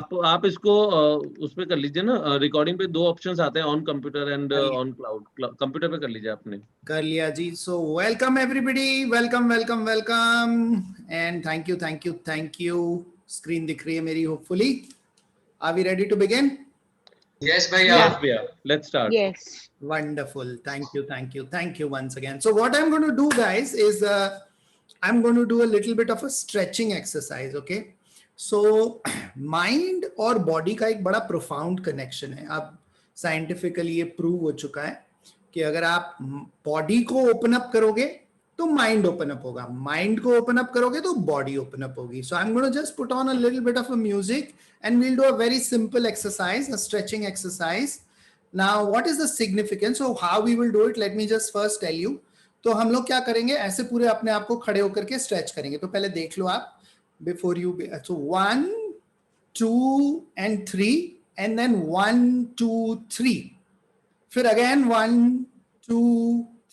आप इसको उस पे कर लीजिए ना, रिकॉर्डिंग पे 2 ऑप्शंस आते हैं, on computer and on cloud. Computer पे कर लीजिए आपने। कर लिया जी। So welcome everybody, welcome welcome welcome and thank you. Screen दिख रही है मेरी hopefully. Are we ready to begin? Yes, भैया. Yes, भैया, let's start. Yes. Wonderful. Thank you once again. So what I'm going to do, guys, is I'm going to do a little bit of a stretching exercise. Okay. So mind और body का एक बड़ा profound connection है। अब scientifically ये prove हो चुका है कि अगर आप body को open up करोगे तो mind open up होगा, mind को open up करोगे तो body open up होगी. So I'm going to just put on a little bit of a music and we'll do a very simple exercise, a stretching exercise. Now, what is the significance? So how we will do it? Let me just first tell you. तो हम लोग क्या करेंगे, ऐसे पूरे अपने आप को खड़े होकर के स्ट्रेच करेंगे। तो पहले देख लो आप, before you, so 1 2 and 3 and then 1 2 3, फिर अगेन 1 2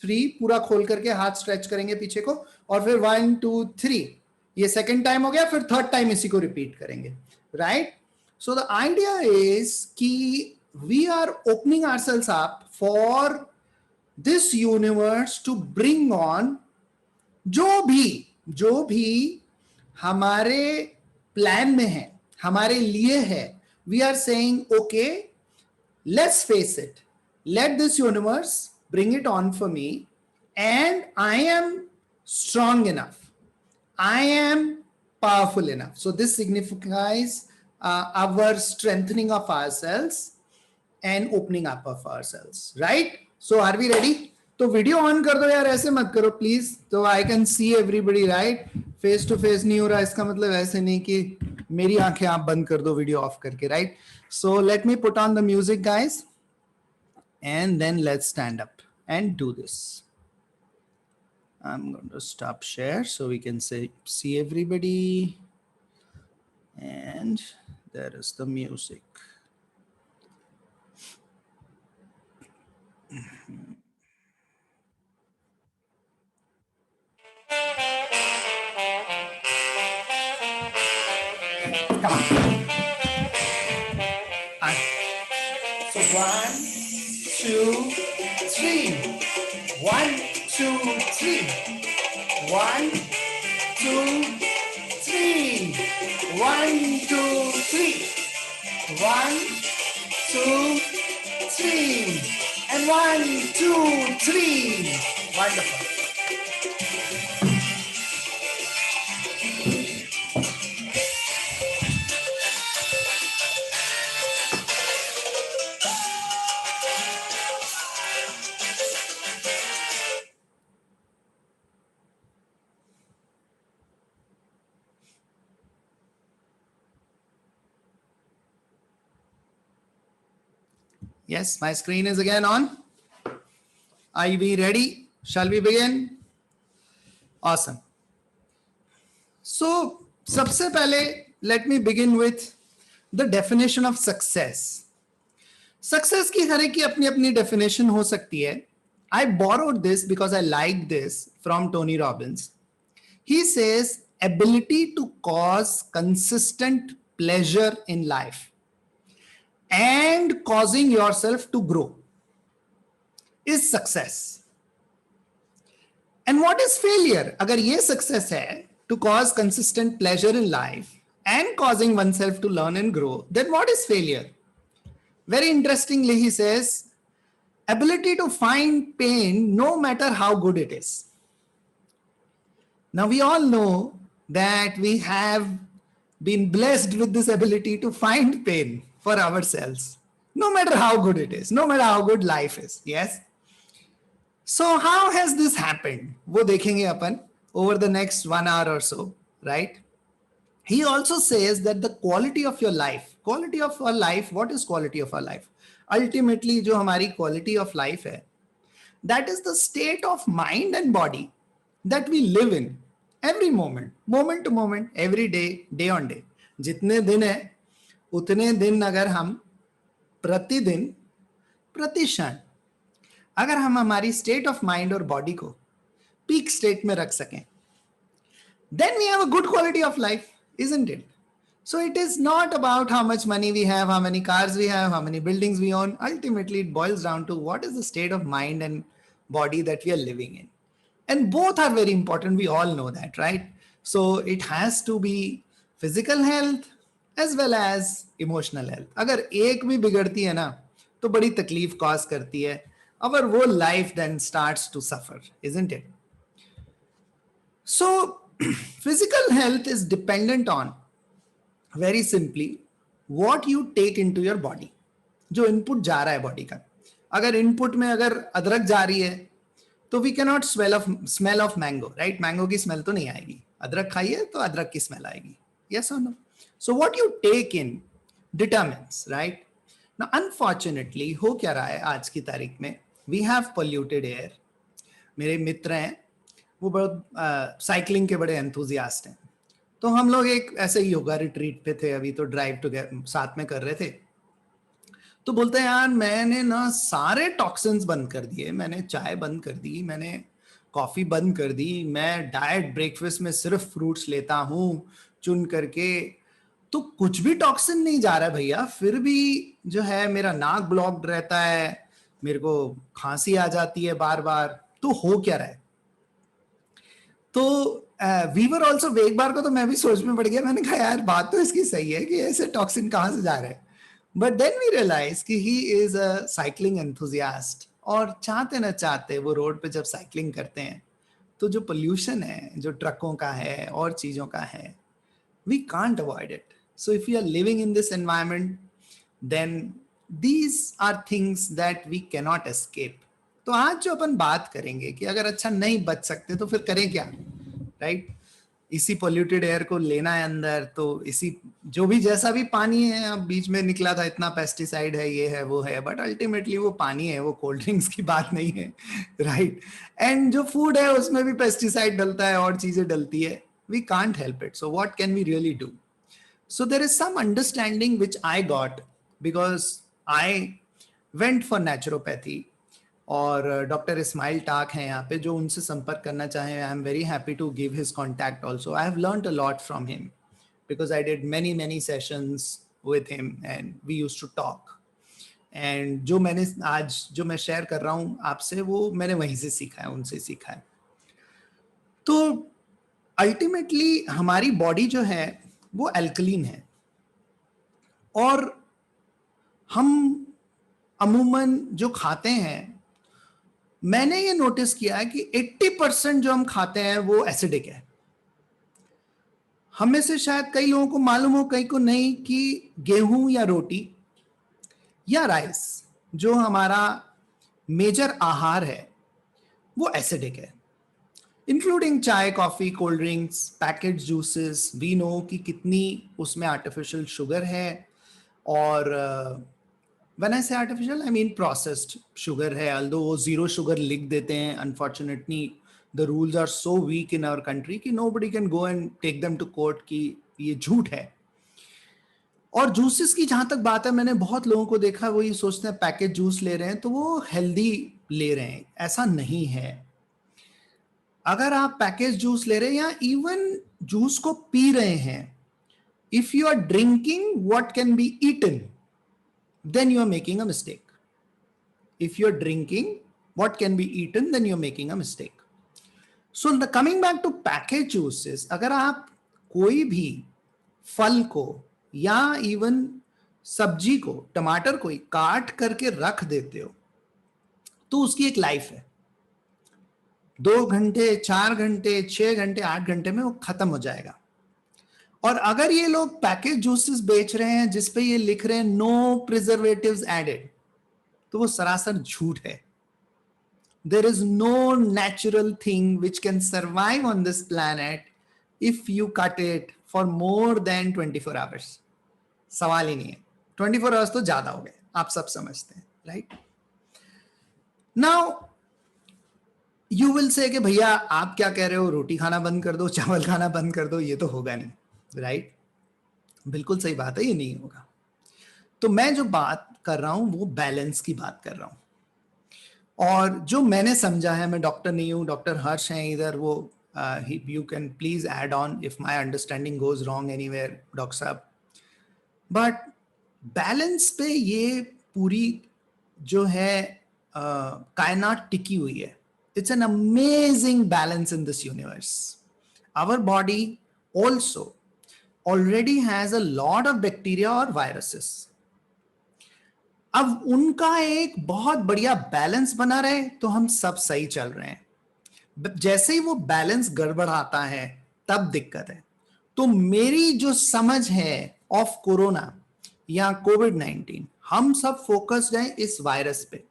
3, पूरा खोल करके हाथ स्ट्रेच करेंगे पीछे को, और फिर 1 2 3, ये सेकेंड टाइम हो गया, फिर थर्ड टाइम इसी को रिपीट करेंगे, right? So the idea is कि we are opening ourselves up for this universe to bring on जो भी हमारे प्लान में है, हमारे लिए है. We are saying, okay, let's face it, let this universe bring it on for me, and I am strong enough, I am powerful enough. So this signifies our strengthening of ourselves and opening up of ourselves, right? So are we ready? तो video on कर दो यार, ऐसे मत करो please, तो I can see everybody, right? Face to face नहीं हो रहा, इसका मतलब ऐसे नहीं कि मेरी आंखें आप बंद कर दो वीडियो ऑफ करके, right? So let me put on the music guys and then let's stand up and do this. I'm going to stop share so we can see everybody, and there is the music. Come on. So 1 2 3, 1 2 3, 1 2 3, 1 2 3, 1 2 3, and 1 2 3. Wonderful. Yes, my screen is again on. Are we ready? Shall we begin? Awesome. So, सबसे पहले let me begin with the definition of success. Success की हर एक की अपनी अपनी definition हो सकती है. I borrowed this because I like this from Tony Robbins. He says, ability to cause consistent pleasure in life and causing yourself to grow is success. And what is failure? अगर ये success है, to cause consistent pleasure in life and causing oneself to learn and grow, then what is failure? Very interestingly, he says, ability to find pain no matter how good it is. Now we all know that we have been blessed with this ability to find pain for ourselves, no matter how good it is, no matter how good life is. Yes. So how has this happened? वो देखेंगे अपन over the next 1 hour or so, right? He also says that the quality of your life, what is quality of our life? Ultimately, जो हमारी quality of life है, that is the state of mind and body that we live in every moment, moment to moment, every day, day on day. जितने दिन है उतने दिन अगर हम प्रतिदिन प्रतिक्षण अगर हम हमारी स्टेट ऑफ माइंड और बॉडी को पीक स्टेट में रख सकें, then we have a good quality of life, isn't it? So it is not about how much money we have, how many cars we have, how many buildings we own. Ultimately, it boils down to what is the state of mind and body that we are living in. And both are very important. We all know that, right? So it has to be physical health as well as emotional health. अगर एक भी बिगड़ती है ना तो बड़ी तकलीफ cause करती है. Our whole life then starts to suffer, isn't it? So physical health is dependent on, very simply, what you take into your body. जो इनपुट जा रहा है बॉडी का. अगर इनपुट में अगर अदरक जा रही है तो we can not smell of mango, right? Mango की स्मेल तो नहीं आएगी. अदरक खाइए तो अदरक की स्मेल आएगी. Yes or no? So what you take in determines, right? Now unfortunately हो क्या रहा है आज की तारीख में, वी हैव पोल्यूटेड एयर. मेरे मित्र हैं, वो बहुत साइकिलिंग के बड़े एंथुजियास्ट हैं. तो हम लोग एक ऐसे योगा रिट्रीट पे थे अभी, तो ड्राइव टुगेदर साथ में कर रहे थे. तो बोलते हैं यार मैंने ना सारे टॉक्सिन्स बंद कर दिए, मैंने चाय बंद कर दी, मैंने कॉफी बंद कर दी, मैं डाइट ब्रेकफास्ट में सिर्फ फ्रूट्स लेता हूँ चुन करके, तो कुछ भी टॉक्सिन नहीं जा रहा है भैया. फिर भी जो है मेरा नाक ब्लॉक्ड रहता है, मेरे को खांसी आ जाती है बार बार. तो हो क्या रहा है? तो वी वर ऑल्सो, एक बार को तो मैं भी सोच में पड़ गया. मैंने कहा यार बात तो इसकी सही है कि ऐसे टॉक्सिन कहाँ से जा रहे हैं. बट देन वी रियलाइज कि he is a cycling enthusiast, और चाहते ना चाहते वो रोड पे जब साइकिलिंग करते हैं तो जो पोल्यूशन है, जो ट्रकों का है और चीजों का है, we can't avoid it. So if you are living in this environment then these are things that we cannot escape. तो आज जो अपन बात करेंगे कि अगर अच्छा नहीं बच सकते तो फिर करें क्या, राइट? इसी पोल्यूटेड एयर को लेना है अंदर, तो इसी जो भी जैसा भी पानी है, अब बीच में निकला था इतना पेस्टिसाइड है, ये है वो है, बट अल्टीमेटली वो पानी है, वो कोल्ड ड्रिंक्स की बात नहीं है, राइट? एंड जो फूड है उसमें भी पेस्टिसाइड डलता है और चीजें डलती है. We can't help it. So what can we really do? So there is some understanding which I got because I went for naturopathy, और डॉक्टर इस्माइल टाक हैं यहाँ पे, जो उनसे संपर्क करना चाहें, I am very happy to give his contact also. I have learned a lot from him because I did many sessions with him and we used to talk. And जो मैंने आज जो मैं शेयर कर रहा हूँ आपसे, वो मैंने वहीं से सीखा है, उनसे सीखा है. तो अल्टीमेटली हमारी बॉडी जो है वो अल्कलीन है, और हम अमूमन जो खाते हैं, मैंने ये नोटिस किया है कि 80% जो हम खाते हैं वो एसिडिक है. हमें से शायद कई लोगों को मालूम हो, कई को नहीं, कि गेहूं या रोटी या राइस जो हमारा मेजर आहार है वो एसिडिक है. Including chai, coffee, cold drinks, packet juices. We know कि कितनी उसमें आर्टिफिशियल शुगर है, और when I say artificial, I mean processed sugar है. although वो zero sugar लिख देते हैं, unfortunately the rules are so weak in our country कि nobody can go and take them to court कि ये झूठ है. और जूसेस की जहां तक बात है, मैंने बहुत लोगों को देखा वो ये सोचते हैं पैकेट जूस ले रहे हैं तो वो हेल्दी ले रहे हैं. ऐसा नहीं है. अगर आप पैकेज जूस ले रहे हैं या इवन जूस को पी रहे हैं, if you are drinking what can be eaten, then you are making a mistake. If you are drinking what can be eaten, then you are making a mistake. So coming back to packaged juices, अगर आप कोई भी फल को या even सब्जी को, टमाटर को काट करके रख देते हो, तो उसकी एक लाइफ है. 2 घंटे, 4 घंटे, 6 घंटे, 8 घंटे में वो खत्म हो जाएगा. और अगर ये लोग पैकेज जूसेस बेच रहे हैं जिसपे ये लिख रहे हैं नो प्रिजर्वेटिव्स एडेड, तो वो सरासर झूठ है. There is no natural thing which can survive on this planet if you cut it for more than 24 hours. सवाल ही नहीं है. 24 आवर्स तो ज्यादा हो गए, आप सब समझते हैं, right? Now you will say कि भैया आप क्या कह रहे हो, रोटी खाना बंद कर दो, चावल खाना बंद कर दो. ये तो होगा नहीं, राइट? बिल्कुल सही बात है, ये नहीं होगा. तो मैं जो बात कर रहा हूं वो बैलेंस की बात कर रहा हूं. और जो मैंने समझा है, मैं डॉक्टर नहीं हूं, डॉक्टर हर्ष हैं इधर, वो you can please add on if my understanding goes wrong anywhere. Doctor साहब बट बैलेंस पे ये पूरी जो है कायनात टिकी हुई है. It's an amazing balance in this universe. Our body also already has a lot of bacteria or viruses. अब उनका एक बहुत बढ़िया बैलेंस बना रहे तो हम सब सही चल रहे हैं. जैसे ही वो बैलेंस गड़बड़ाता है तब दिक्कत है. तो मेरी जो समझ है ऑफ कोरोना या कोविड-19, हम सब फोकस्ड हैं इस वायरस पे.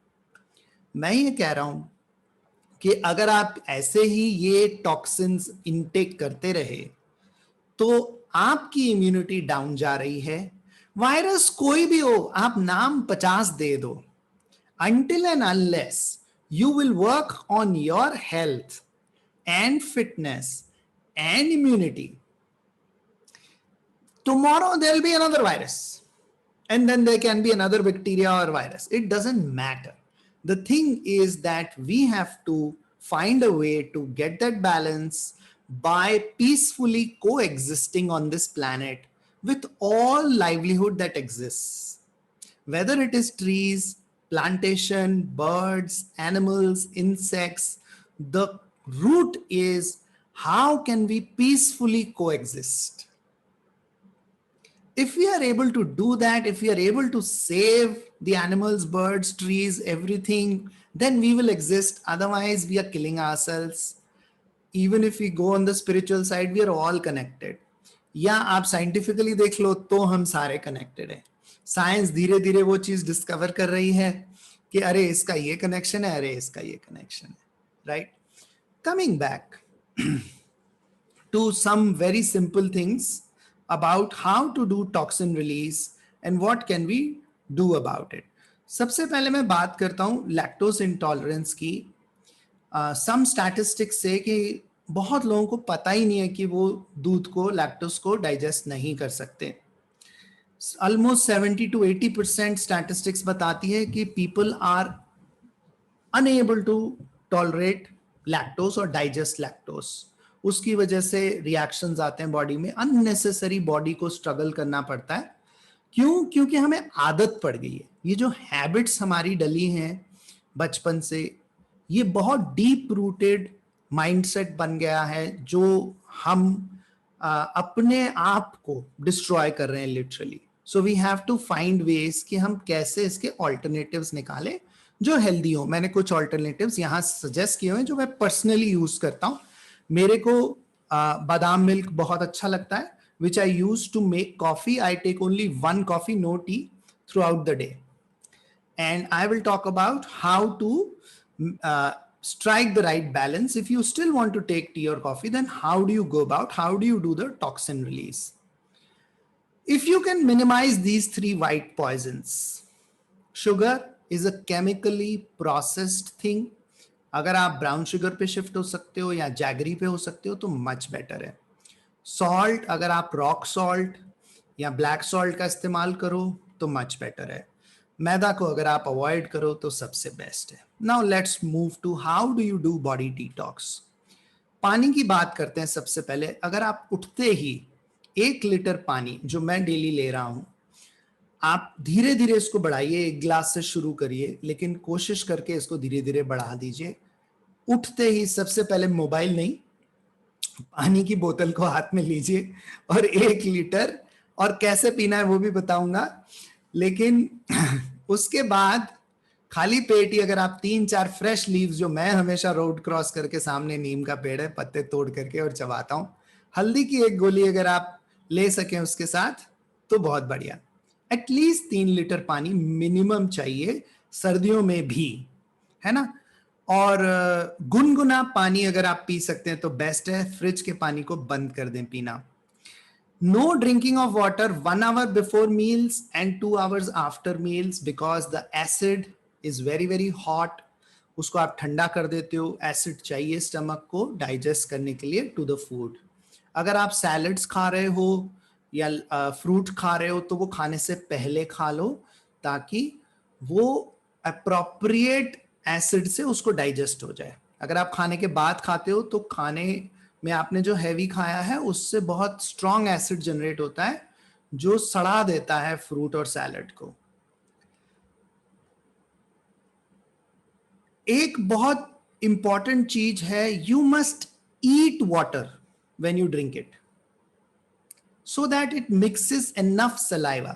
मैं ये कह रहा हूं कि अगर आप ऐसे ही ये टॉक्सिन्स इनटेक करते रहे तो आपकी इम्यूनिटी डाउन जा रही है. वायरस कोई भी हो, आप नाम 50 दे दो, until and unless you will work on your health and fitness and immunity, tomorrow there'll be another virus and then there can be another bacteria or virus. It doesn't matter. The thing is that we have to find a way to get that balance by peacefully coexisting on this planet with all livelihood that exists. Whether it is trees, plantation, birds, animals, insects, the root is how can we peacefully coexist? If we are able to do that, if we are able to save the animals, birds, trees, everything, then we will exist. Otherwise, we are killing ourselves. Even if we go on the spiritual side, we are all connected. या आप scientifically देख लो तो हम सारे connected हैं. Science धीरे धीरे वो चीज डिस्कवर कर रही है कि अरे इसका ये कनेक्शन है, अरे इसका ये कनेक्शन है. Right. Coming back to some very simple things about how to do toxin release and what can we do about it. सबसे पहले मैं बात करता हूँ लैक्टोज इंटॉलरेंस की. सम स्टैटिस्टिक्स से कि बहुत लोगों को पता ही नहीं है कि वो दूध को, लैक्टोज को डाइजेस्ट नहीं कर सकते. ऑलमोस्ट 70 to 80% स्टैटिस्टिक्स बताती है कि people are unable to tolerate lactose और डाइजेस्ट लैक्टोज. उसकी वजह से रिएक्शंस आते हैं बॉडी में. अननेसेसरी बॉडी को स्ट्रगल करना पड़ता है. क्यों? क्योंकि हमें आदत पड़ गई है. ये जो हैबिट्स हमारी डली हैं बचपन से, ये बहुत डीप रूटेड माइंडसेट बन गया है जो हम अपने आप को डिस्ट्रॉय कर रहे हैं literally. So we have to find ways कि हम कैसे इसके ऑल्टरनेटिव्स निकालें जो हेल्दी हो. मैंने कुछ ऑल्टरनेटिव्स यहाँ सजेस्ट किए हुए हैं जो मैं पर्सनली यूज करता हूँ. मेरे को बादाम मिल्क बहुत अच्छा लगता है, which I use to make coffee. I take only one coffee, no tea, throughout the day. And I will talk about how to strike the right balance. If you still want to take tea or coffee, then how do you go about, how do you do the toxin release? If you can minimize these three white poisons, sugar is a chemically processed thing. अगर आप brown sugar पे shift हो सकते हो या jaggery पे हो सकते हो तो मच बेटर है. सॉल्ट, अगर आप रॉक सॉल्ट या ब्लैक सॉल्ट का इस्तेमाल करो तो मच बेटर है. मैदा को अगर आप अवॉइड करो तो सबसे बेस्ट है. Now let's move to how do you do body detox. पानी की बात करते हैं सबसे पहले. अगर आप उठते ही 1 लीटर पानी जो मैं डेली ले रहा हूं, आप धीरे धीरे इसको बढ़ाइए. 1 गिलास से शुरू करिए, लेकिन कोशिश करके इसको धीरे धीरे बढ़ा दीजिए. उठते ही सबसे पहले मोबाइल नहीं, पानी की बोतल को हाथ में लीजिए और 1 लीटर, और कैसे पीना है वो भी बताऊंगा. लेकिन उसके बाद खाली पेट ही अगर आप 3-4 फ्रेश लीव्स, जो मैं हमेशा रोड क्रॉस करके सामने नीम का पेड़ है, पत्ते तोड़ करके और चबाता हूं, हल्दी की 1 गोली अगर आप ले सकें उसके साथ तो बहुत बढ़िया. एटलीस्ट 3 लीटर पानी मिनिमम चाहिए सर्दियों में भी, है ना. और गुनगुना पानी अगर आप पी सकते हैं तो बेस्ट है. फ्रिज के पानी को बंद कर दें पीना. No drinking of water 1 hour before meals and 2 hours after meals because the acid is very very hot. उसको आप ठंडा कर देते हो. एसिड चाहिए स्टमक को डाइजेस्ट करने के लिए टू द फूड. अगर आप सैलड्स खा रहे हो या फ्रूट खा रहे हो तो वो खाने से पहले खा लो ताकि वो अप्रोप्रिएट एसिड से उसको डाइजेस्ट हो जाए. अगर आप खाने के बाद खाते हो तो खाने में आपने जो हैवी खाया है उससे बहुत स्ट्रॉन्ग एसिड जनरेट होता है जो सड़ा देता है फ्रूट और सैलड को। एक बहुत इंपॉर्टेंट चीज है, you must eat water when you drink it so that it mixes enough saliva.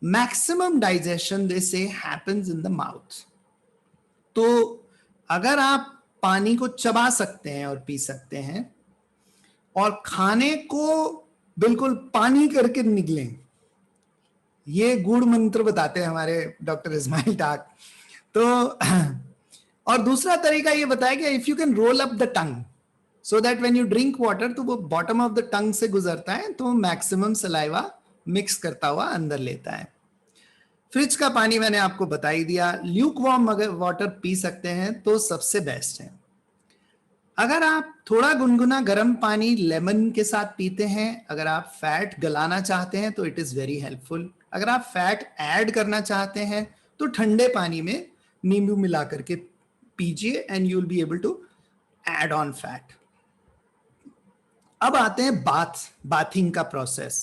Maximum digestion, they say, happens in the mouth. तो अगर आप पानी को चबा सकते हैं और पी सकते हैं और खाने को बिल्कुल पानी करके निकलें, ये गुड़ मंत्र बताते हैं हमारे डॉक्टर इस्माइल टाक। तो और दूसरा तरीका ये बताया कि if you can roll up the tongue so that when you drink water तो वो बॉटम ऑफ द टंग से गुजरता है, तो मैक्सिमम सलाइवा मिक्स करता हुआ अंदर लेता है। फ्रिज का पानी मैंने आपको बता ही दिया। ल्यूक वार्म अगर वाटर पी सकते हैं तो सबसे बेस्ट है। अगर आप थोड़ा गुनगुना गर्म पानी लेमन के साथ पीते हैं, अगर आप फैट गलाना चाहते हैं तो इट इज वेरी हेल्पफुल। अगर आप फैट ऐड करना चाहते हैं तो ठंडे पानी में नींबू मिला करके पीजिए and you will be able to add on fat. अब आते हैं बाथिंग का प्रोसेस।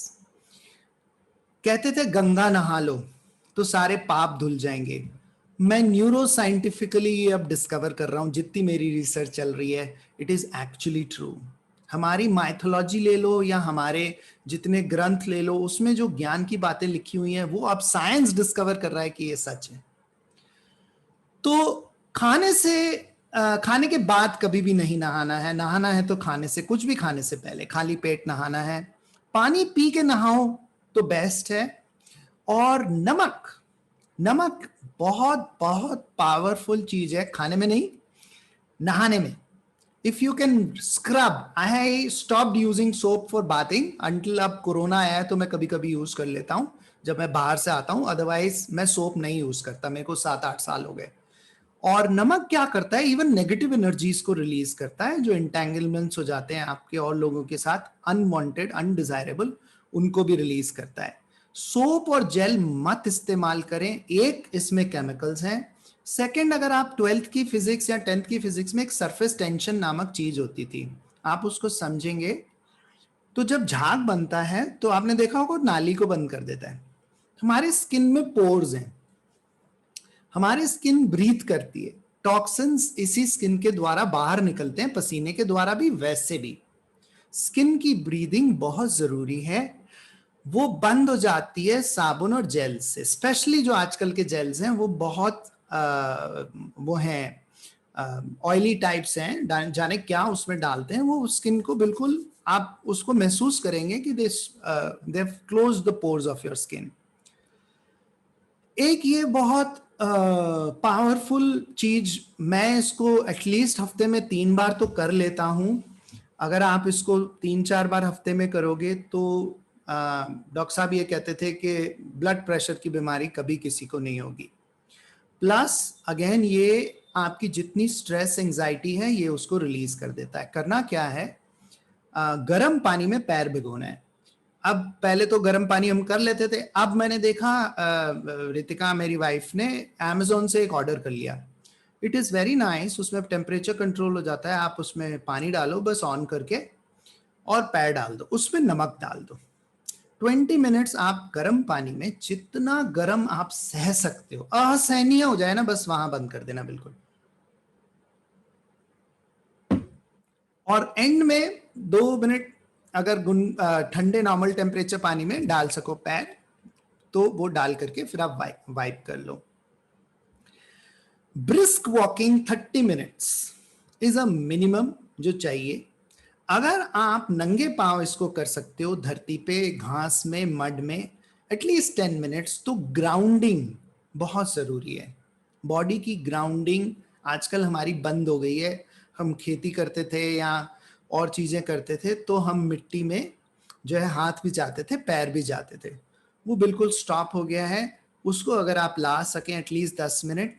कहते थे गंगा नहा लो तो सारे पाप धुल जाएंगे। मैं न्यूरो साइंटिफिकली ये अब डिस्कवर कर रहा हूं, जितनी मेरी रिसर्च चल रही है, इट इज एक्चुअली ट्रू। हमारी माइथोलॉजी ले लो या हमारे जितने ग्रंथ ले लो, उसमें जो ज्ञान की बातें लिखी हुई हैं वो अब साइंस डिस्कवर कर रहा है कि ये सच है। तो खाने के बाद कभी भी नहीं नहाना है। नहाना है तो खाने से, कुछ भी खाने से पहले खाली पेट नहाना है। पानी पी के नहाओ तो बेस्ट है। और नमक बहुत बहुत पावरफुल चीज है, खाने में नहीं, नहाने में। If you can scrub, I stopped using soap for bathing until अब कोरोना आया है तो मैं कभी कभी यूज कर लेता हूं जब मैं बाहर से आता हूं, अदरवाइज मैं सोप नहीं यूज करता। मेरे को 7-8 साल हो गए। और नमक क्या करता है, इवन नेगेटिव एनर्जीज को रिलीज करता है, जो एंटेंगलमेंट्स हो जाते हैं आपके और लोगों के साथ, अनवांटेड अनडिजायरेबल, उनको भी रिलीज करता है। सोप और जेल मत इस्तेमाल करें, एक इसमें केमिकल्स हैं। सेकंड, अगर आप 12th की फिजिक्स या 10th की फिजिक्स में एक सरफेस टेंशन नामक चीज होती थी, आप उसको समझेंगे तो जब झाग बनता है तो आपने देखा होगा नाली को बंद कर देता है। हमारे स्किन में पोर्स हैं, हमारी स्किन ब्रीथ करती है, टॉक्सिन्स इसी स्किन के द्वारा बाहर निकलते हैं, पसीने के द्वारा भी, वैसे भी स्किन की ब्रीदिंग बहुत जरूरी है। वो बंद हो जाती है साबुन और जेल से। स्पेशली जो आजकल के जेल्स हैं वो बहुत वो हैं ऑयली टाइप्स हैं, जाने क्या उसमें डालते हैं, वो स्किन को बिल्कुल, आप उसको महसूस करेंगे कि they close the pores of your skin. एक ये बहुत पावरफुल चीज, मैं इसको एटलीस्ट हफ्ते में 3 बार तो कर लेता हूं। अगर आप इसको 3-4 बार हफ्ते में करोगे तो डॉक्टर साहब ये कहते थे कि ब्लड प्रेशर की बीमारी कभी किसी को नहीं होगी। प्लस अगेन ये आपकी जितनी स्ट्रेस एंजाइटी है ये उसको रिलीज कर देता है। करना क्या है, गर्म पानी में पैर भिगोना है। अब पहले तो गर्म पानी हम कर लेते थे, अब मैंने देखा रितिका मेरी वाइफ ने अमेज़न से एक ऑर्डर कर लिया। इट इज़ वेरी नाइस, उसमें टेम्परेचर कंट्रोल हो जाता है। आप उसमें पानी डालो बस ऑन करके और पैर डाल दो, उसमें नमक डाल दो। 20 मिनट्स आप गर्म पानी में, जितना गर्म आप सह सकते हो, असहनीय हो जाए ना बस वहां बंद कर देना बिल्कुल। और एंड में 2 मिनट अगर ठंडे नॉर्मल टेम्परेचर पानी में डाल सको पैर, तो वो डाल करके फिर आप वाइप कर लो। Brisk walking 30 minutes is a minimum जो चाहिए। अगर आप नंगे पांव इसको कर सकते हो धरती पे, घास में, मड में, एटलीस्ट 10 मिनट्स, तो ग्राउंडिंग बहुत जरूरी है। बॉडी की ग्राउंडिंग आजकल हमारी बंद हो गई है। हम खेती करते थे या और चीजें करते थे तो हम मिट्टी में जो है हाथ भी जाते थे, पैर भी जाते थे, वो बिल्कुल स्टॉप हो गया है। उसको अगर आप ला सकें एटलीस्ट 10 मिनट।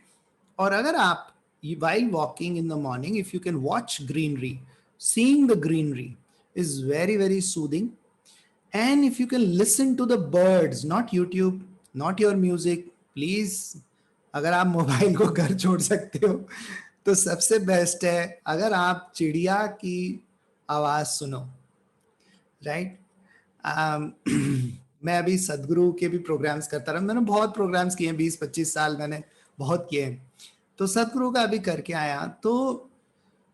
और अगर आप while walking in the morning, if you can watch greenery, seeing the greenery is very very soothing. And if you can listen to the birds, not YouTube, not your music, please, अगर आप mobile को घर छोड़ सकते हो तो सबसे best है अगर आप चिड़िया की आवाज सुनो, राइट। मैं अभी सदगुरु के भी प्रोग्राम्स करता रहा, मैंने बहुत प्रोग्राम्स किए हैं, 20-25 साल मैंने बहुत किए हैं। तो सदगुरु का अभी करके आया, तो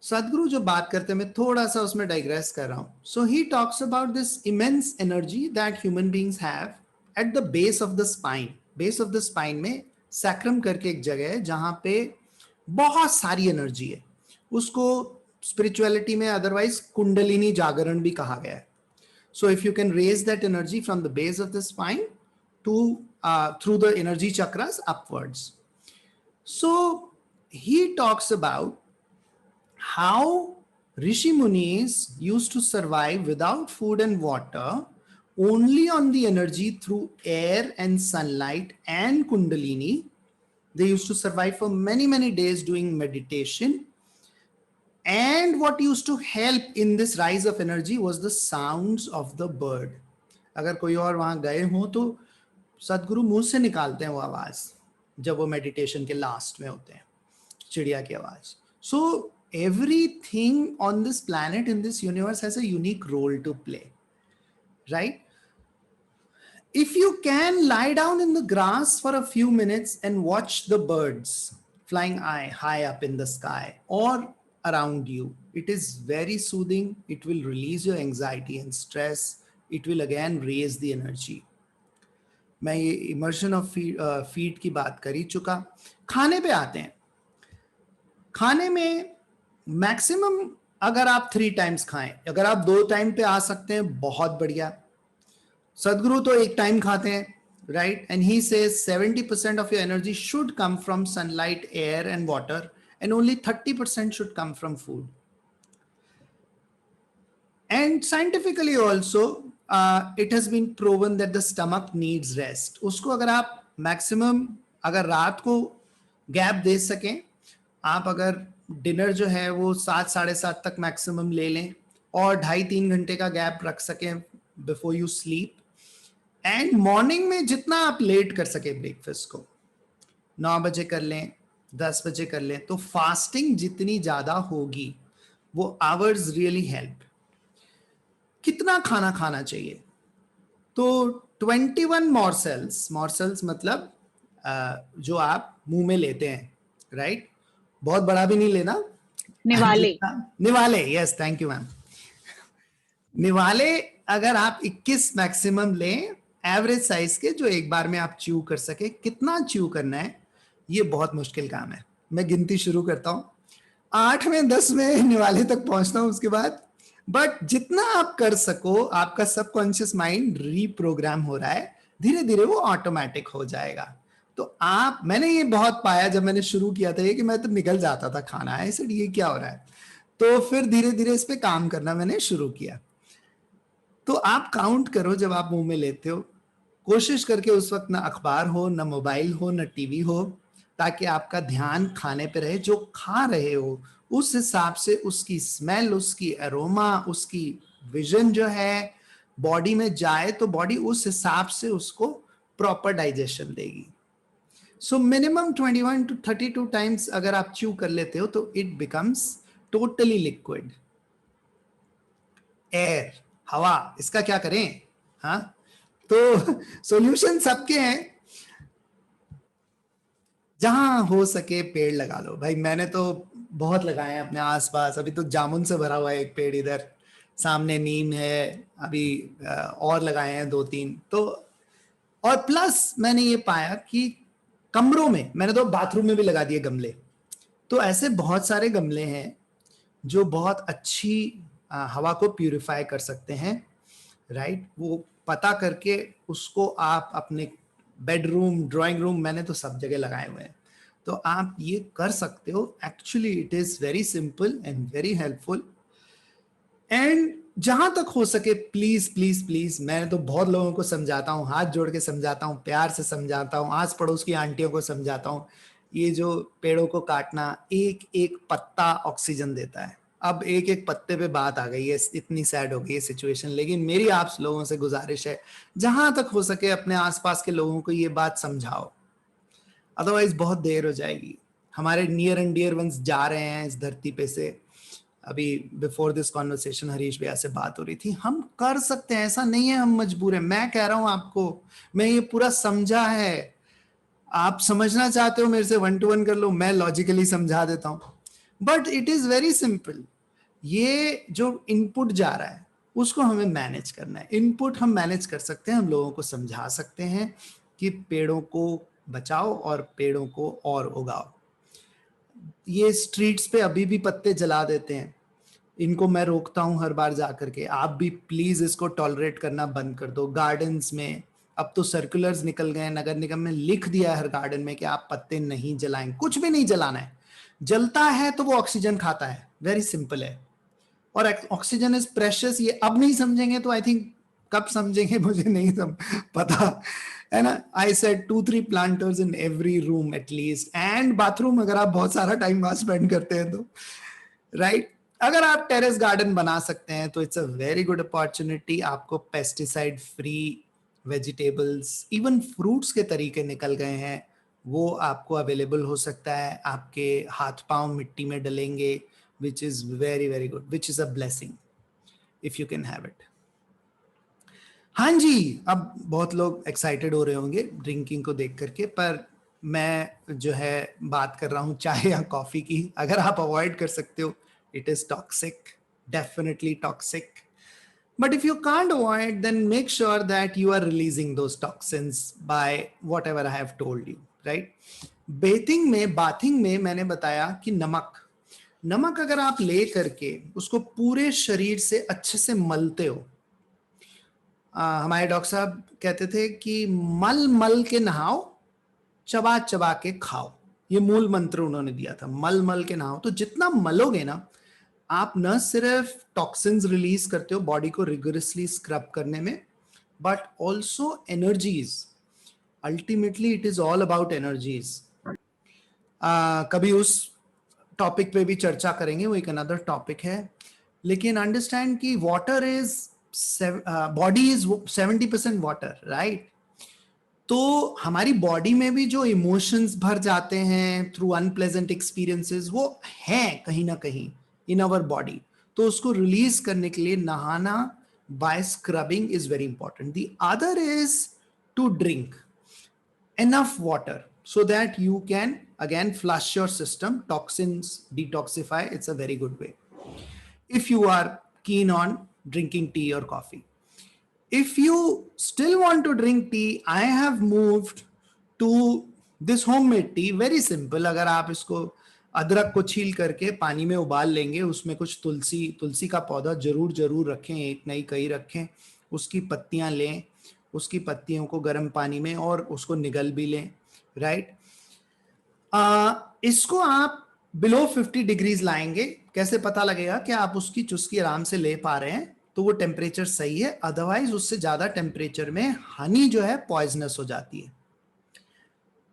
सदगुरु जो बात करते हैं, मैं थोड़ा सा उसमें डाइग्रेस कर रहा हूं. So he talks about this immense energy that human beings have at the base of the spine. Base of the spine में सैक्रम करके एक जगह है जहां पे बहुत सारी एनर्जी है. उसको स्पिरिचुअलिटी में अदरवाइज कुंडलिनी जागरण भी कहा गया है. So if you can raise that energy from the base of the spine to through the energy chakras upwards. So he talks about how Rishi Munis used to survive without food and water only on the energy through air and sunlight and kundalini. They used to survive for many days doing meditation. And what used to help in this rise of energy was the sounds of the bird. अगर कोई और वहां गए हो तो सदगुरु मुंह से निकालते हैं वो आवाज जब वो मेडिटेशन के लास्ट में होते हैं, चिड़िया की आवाज. So everything on this planet in this universe has a unique role to play, right? If you can lie down in the grass for a few minutes and watch the birds flying high up in the sky or around you, it is very soothing. It will release your anxiety and stress. It will again raise the energy. मैं ये immersion of feet की बात कर ही चुका. खाने पे आते हैं. खाने में मैक्सिमम अगर आप 3 times खाएं, अगर आप 2 टाइम पे आ सकते हैं बहुत बढ़िया. सदगुरु तो 1 टाइम खाते हैं, right? And he says 70% of your energy should come from sunlight, air and water, and only 30% should come from food. And scientifically also it has been proven that the stomach needs rest. उसको अगर आप maximum अगर रात को gap दे सकें, आप अगर dinner जो है वो 7-7:30 तक मैक्सिमम ले लें और 2.5-3 घंटे का गैप रख सकें before you sleep. And morning में जितना आप लेट कर सके ब्रेकफास्ट को, 9 बजे कर लें, 10 बजे कर लें, तो फास्टिंग जितनी ज्यादा होगी वो आवर्स रियली हेल्प. कितना खाना खाना चाहिए? तो 21 मॉर्सेल्स मतलब जो आप मुंह में लेते हैं, राइट? बहुत बड़ा भी नहीं लेना. निवाले, यस, थैंक यू मैम. निवाले अगर आप 21 मैक्सिमम लें एवरेज साइज के, जो एक बार में आप च्यू कर सके. कितना च्यू करना है ये बहुत मुश्किल काम है. मैं गिनती शुरू करता हूं, 8 में 10 में निवाले तक पहुंचता हूं उसके बाद. बट जितना आप कर सको, आपका सबकॉन्शियस माइंड रीप्रोग्राम हो रहा है, धीरे धीरे वो ऑटोमेटिक हो जाएगा. तो मैंने ये बहुत पाया जब मैंने शुरू किया था ये, कि मैं तो निकल जाता था खाना, ऐसे ये क्या हो रहा है. तो फिर धीरे धीरे इस पे काम करना मैंने शुरू किया. तो आप काउंट करो जब आप मुंह में लेते हो, कोशिश करके उस वक्त ना अखबार हो, ना मोबाइल हो, ना टीवी हो, ताकि आपका ध्यान खाने पे रहे. जो खा रहे हो उस हिसाब से उसकी स्मेल, उसकी एरोमा, उसकी विजन जो है बॉडी में जाए, तो बॉडी उस हिसाब से उसको प्रॉपर डाइजेशन देगी. सो मिनिमम 21 to 32 टाइम्स अगर आप च्यू कर लेते हो तो it becomes totally liquid. Air, हवा, इसका क्या करें? हाँ, तो सॉल्यूशन सबके हैं. जहां हो सके पेड़ लगा लो भाई. मैंने तो बहुत लगाए हैं अपने आसपास. अभी तो जामुन से भरा हुआ है एक पेड़, इधर सामने नीम है, अभी और लगाए हैं 2-3. तो और प्लस मैंने ये पाया कि कमरों में, मैंने तो बाथरूम में भी लगा दिए गमले. तो ऐसे बहुत सारे गमले हैं जो बहुत अच्छी हवा को प्यूरिफाई कर सकते हैं, राइट? वो पता करके उसको आप अपने बेडरूम, ड्राइंग रूम, मैंने तो सब जगह लगाए हुए हैं. तो आप ये कर सकते हो. Actually it is very simple and very helpful. And जहां तक हो सके प्लीज प्लीज प्लीज, मैं तो बहुत लोगों को समझाता हूँ, हाथ जोड़ के समझाता हूँ, प्यार से समझाता हूँ, आस पड़ोस की आंटियों को समझाता हूँ, ये जो पेड़ों को काटना, एक एक पत्ता ऑक्सीजन देता है. अब एक एक पत्ते पे बात आ गई है, इतनी सैड हो गई है सिचुएशन. लेकिन मेरी आप लोगों से गुजारिश है, जहां तक हो सके अपने आसपास के लोगों को ये बात समझाओ, अदरवाइज बहुत देर हो जाएगी. हमारे नियर एंड डियर वंस जा रहे हैं इस धरती पे से. अभी बिफोर दिस कॉन्वर्सेशन हरीश भैया से बात हो रही थी, हम कर सकते हैं, ऐसा नहीं है हम मजबूर हैं। मैं कह रहा हूं आपको, मैं ये पूरा समझा है, आप समझना चाहते हो मेरे से 1-to-1 कर लो, मैं लॉजिकली समझा देता हूं, but it is very simple. ये जो इनपुट जा रहा है उसको हमें मैनेज करना है। इनपुट हम मैनेज कर सकते हैं, हम लोगों को समझा सकते हैं कि पेड़ों को बचाओ और पेड़ों को और उगाओ। ये स्ट्रीट्स पे अभी भी पत्ते जला देते हैं, इनको मैं रोकता हूं हर बार जाकर के, आप भी प्लीज इसको टॉलरेट करना बंद कर दो। गार्डन्स में अब तो सर्कुलर्स निकल गए हैं, नगर निगम ने लिख दिया है हर गार्डन में कि आप पत्ते नहीं जलाएं, कुछ भी नहीं जलाना है। जलता है तो वो ऑक्सीजन खाता है, वेरी सिंपल है। और ऑक्सीजन इज प्रेशियस, ये अब नहीं समझेंगे तो आई थिंक कब समझेंगे मुझे नहीं पता है ना। I said 2-3 planters in every room at least, and bathroom अगर आप बहुत सारा टाइम वहां स्पेंड करते हैं तो, राइट। अगर आप टेरेस गार्डन बना सकते हैं तो it's a very good opportunity. आपको pesticide free vegetables, even fruits के तरीके निकल गए हैं, वो आपको अवेलेबल हो सकता है। आपके हाथ पांव मिट्टी में डलेंगे, which is very very good, which is a blessing if you can have it. हाँ जी, अब बहुत लोग एक्साइटेड हो रहे होंगे ड्रिंकिंग को देख करके, पर मैं जो है बात कर रहा हूँ चाय या कॉफी की। अगर आप अवॉइड कर सकते हो, it is toxic, definitely toxic, but if you can't avoid, then make sure that you are releasing those toxins by whatever I have told you, right? Bathing में मैंने बताया कि नमक अगर आप ले करके उसको पूरे शरीर से अच्छे से मलते हो, हमारे डॉक्टर साहब कहते थे कि मल मल के नहाओ, चबा चबा के खाओ। ये मूल मंत्र उन्होंने दिया था, मल मल के नहाओ। तो जितना मलोगे ना, आप न सिर्फ टॉक्सिन्स रिलीज करते हो बॉडी को रिगोरसली स्क्रब करने में, but also energies. Ultimately it is all about energies. कभी उस टॉपिक पे भी चर्चा करेंगे, वो एक अनदर टॉपिक है। लेकिन अंडरस्टैंड कि water is, body is 70% water, right? तो हमारी बॉडी में भी जो इमोशंस भर जाते हैं थ्रू अनप्लेजेंट एक्सपीरियंसेस, वो हैं कहीं ना कहीं इन आवर बॉडी। तो उसको रिलीज करने के लिए नहाना by scrubbing is very important. The other is to drink enough water so that you can again flush your system, toxins detoxify. It's a very good way if you are keen on drinking tea or coffee. If you still want to drink tea, I have moved to this homemade tea. Very simple. अगर आप इसको अदरक को छील करके पानी में उबाल लेंगे, उसमें कुछ तुलसी का पौधा जरूर रखें, एक नहीं कई रखें, उसकी पत्तियां लें, उसकी पत्तियों को गर्म पानी में और उसको निगल भी लें, राइट। इसको आप बिलो 50 डिग्रीज लाएंगे। कैसे पता लगेगा कि आप उसकी चुस्की आराम से ले पा रहे हैं? तो वो टेम्परेचर सही है, अदरवाइज उससे ज्यादा टेम्परेचर में हनी जो है पॉइजनस हो जाती है।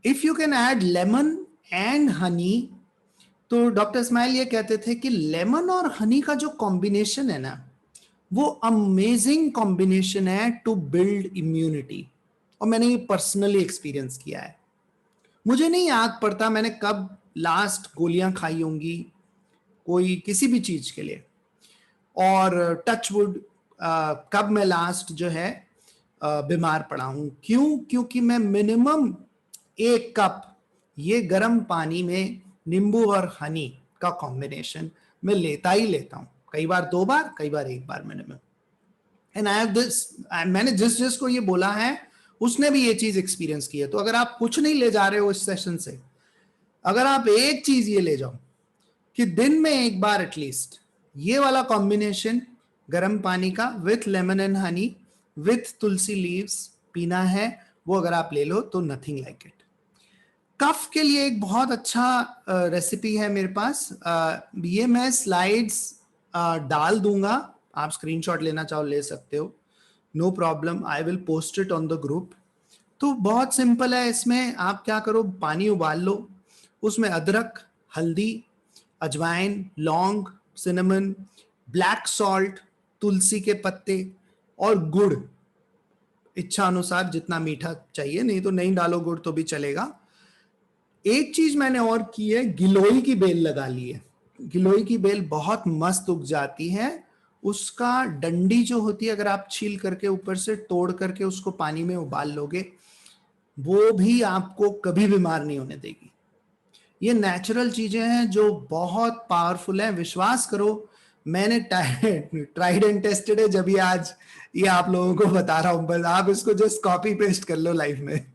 If you can add lemon and honey, तो डॉक्टर इस्माइल ये कहते थे कि लेमन और हनी का जो कॉम्बिनेशन है ना, वो अमेजिंग कॉम्बिनेशन है टू बिल्ड इम्यूनिटी। और मैंने ये पर्सनली एक्सपीरियंस किया है। मुझे नहीं याद पड़ता मैंने कब लास्ट गोलियां खाई होंगी कोई किसी भी चीज के लिए, और टच वुड कब मैं लास्ट जो है बीमार पड़ा हूं। क्यों? क्योंकि मैं मिनिमम 1 कप ये गर्म पानी में नींबू और हनी का कॉम्बिनेशन मैं लेता ही लेता हूं, कई बार 2 बार, कई बार 1 बार minimum. And I have this, मैंने जिस को ये बोला है उसने भी ये चीज एक्सपीरियंस की है। तो अगर आप कुछ नहीं ले जा रहे हो इस सेशन से, अगर आप एक चीज ये ले जाओ कि दिन में 1 बार एटलीस्ट ये वाला कॉम्बिनेशन गर्म पानी का with lemon and honey with Tulsi leaves पीना है, वो अगर आप ले लो तो नथिंग लाइक इट। कफ के लिए एक बहुत अच्छा रेसिपी है मेरे पास, ये मैं स्लाइड्स डाल दूंगा, आप स्क्रीनशॉट लेना चाहो ले सकते हो, no problem, I will post it on the group. तो बहुत सिंपल है, इसमें आप क्या करो, पानी उबाल लो, उसमें अदरक, हल्दी, अजवाइन, लौंग, सिनेमन, ब्लैक सॉल्ट, तुलसी के पत्ते और गुड़, इच्छा अनुसार जितना मीठा चाहिए, नहीं तो नहीं डालो गुड़ तो भी चलेगा। एक चीज मैंने और की है, गिलोय की बेल लगा ली है, गिलोय की बेल बहुत मस्त उग जाती है, उसका डंडी जो होती है अगर आप छील करके ऊपर से तोड़ करके उसको पानी में उबाल लोगे, वो भी आपको कभी बीमार नहीं होने देगी। ये नेचुरल चीजें हैं जो बहुत पावरफुल हैं, विश्वास करो। मैंने ट्राइड एंड टेस्टेड है, जब ये आज ये आप लोगों को बता रहा हूं, बस आप इसको जस्ट कॉपी पेस्ट कर लो लाइफ में।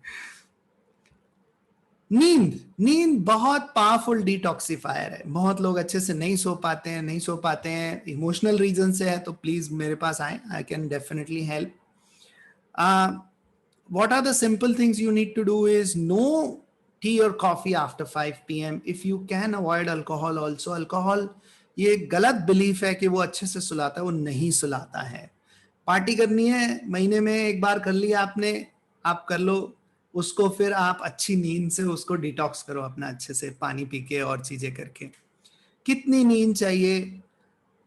नींद बहुत पावरफुल डिटॉक्सिफायर है। बहुत लोग अच्छे से नहीं सो पाते हैं, इमोशनल रीजन से है, तो प्लीज मेरे पास आए, I can definitely help. what are the simple things you need to do is no tea or coffee after 5 p.m. if you can avoid alcohol also. alcohol ये गलत बिलीफ है कि वो अच्छे से सुलाता है, वो नहीं सुलाता है। पार्टी करनी है, महीने में एक बार कर लिया आपने, आप कर लो उसको, फिर आप अच्छी नींद से उसको डिटॉक्स करो अपना, अच्छे से पानी पी के और चीजें करके। कितनी नींद चाहिए?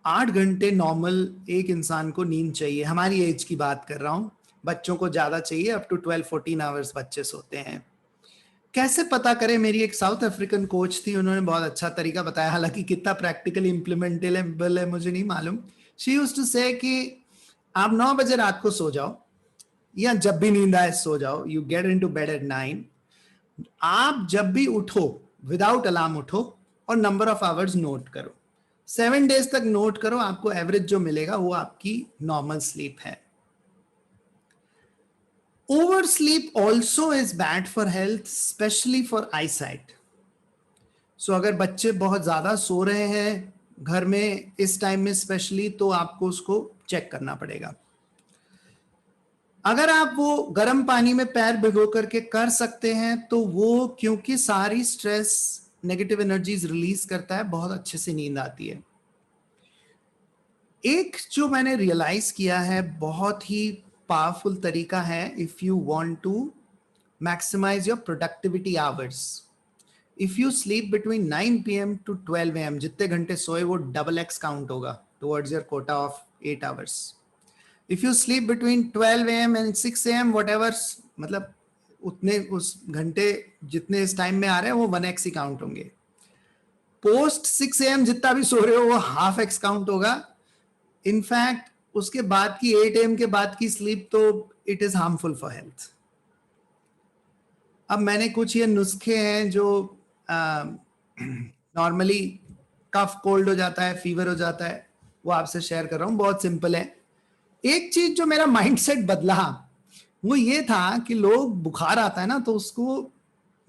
8 घंटे नॉर्मल एक इंसान को नींद चाहिए, हमारी एज की बात कर रहा हूं। बच्चों को ज्यादा चाहिए, अप टू 12-14 आवर्स बच्चे सोते हैं। कैसे पता करें? मेरी एक साउथ अफ्रीकन कोच थी, उन्होंने बहुत अच्छा तरीका बताया, हालांकि कितना प्रैक्टिकली इम्प्लीमेंटेबल है मुझे नहीं मालूम। शी यूज्ड टू से कि आप 9 बजे रात को सो जाओ, या जब भी नींद आए सो जाओ, you get into bed at 9। आप जब भी उठो विदाउट अलार्म उठो और नंबर ऑफ आवर्स नोट करो, 7 डेज तक नोट करो, आपको एवरेज जो मिलेगा वो आपकी नॉर्मल स्लीप है। Oversleep also is bad for health, especially for eyesight. So अगर बच्चे बहुत ज्यादा सो रहे हैं घर में इस टाइम में स्पेशली, तो आपको उसको चेक करना पड़ेगा। अगर आप वो गर्म पानी में पैर भिगो करके कर सकते हैं, तो वो क्योंकि सारी स्ट्रेस नेगेटिव एनर्जीज रिलीज करता है, बहुत अच्छे से नींद आती है। एक जो मैंने रियलाइज किया है, बहुत ही पावरफुल तरीका है, if you want to maximise your productivity hours, if you sleep between 9 PM to 12 AM, जितने घंटे सोए वो डबल एक्स काउंट होगा towards your quota of 8 hours. If you sleep between 12 AM and 6 AM, whatever, मतलब उतने उस घंटे जितने इस टाइम में आ रहे हैं वो 1x ही काउंट होंगे। पोस्ट 6 AM जितना भी सो रहे हो वो हाफ एक्स काउंट होगा। इनफैक्ट उसके बाद की 8 AM के बाद की स्लीप तो it is harmful for health. अब मैंने कुछ ये नुस्खे हैं जो नॉर्मली कफ कोल्ड हो जाता है, फीवर हो जाता है, वो आपसे शेयर कर रहा हूं, बहुत सिंपल है। एक चीज जो मेरा माइंडसेट बदला वो ये था कि लोग बुखार आता है ना तो उसको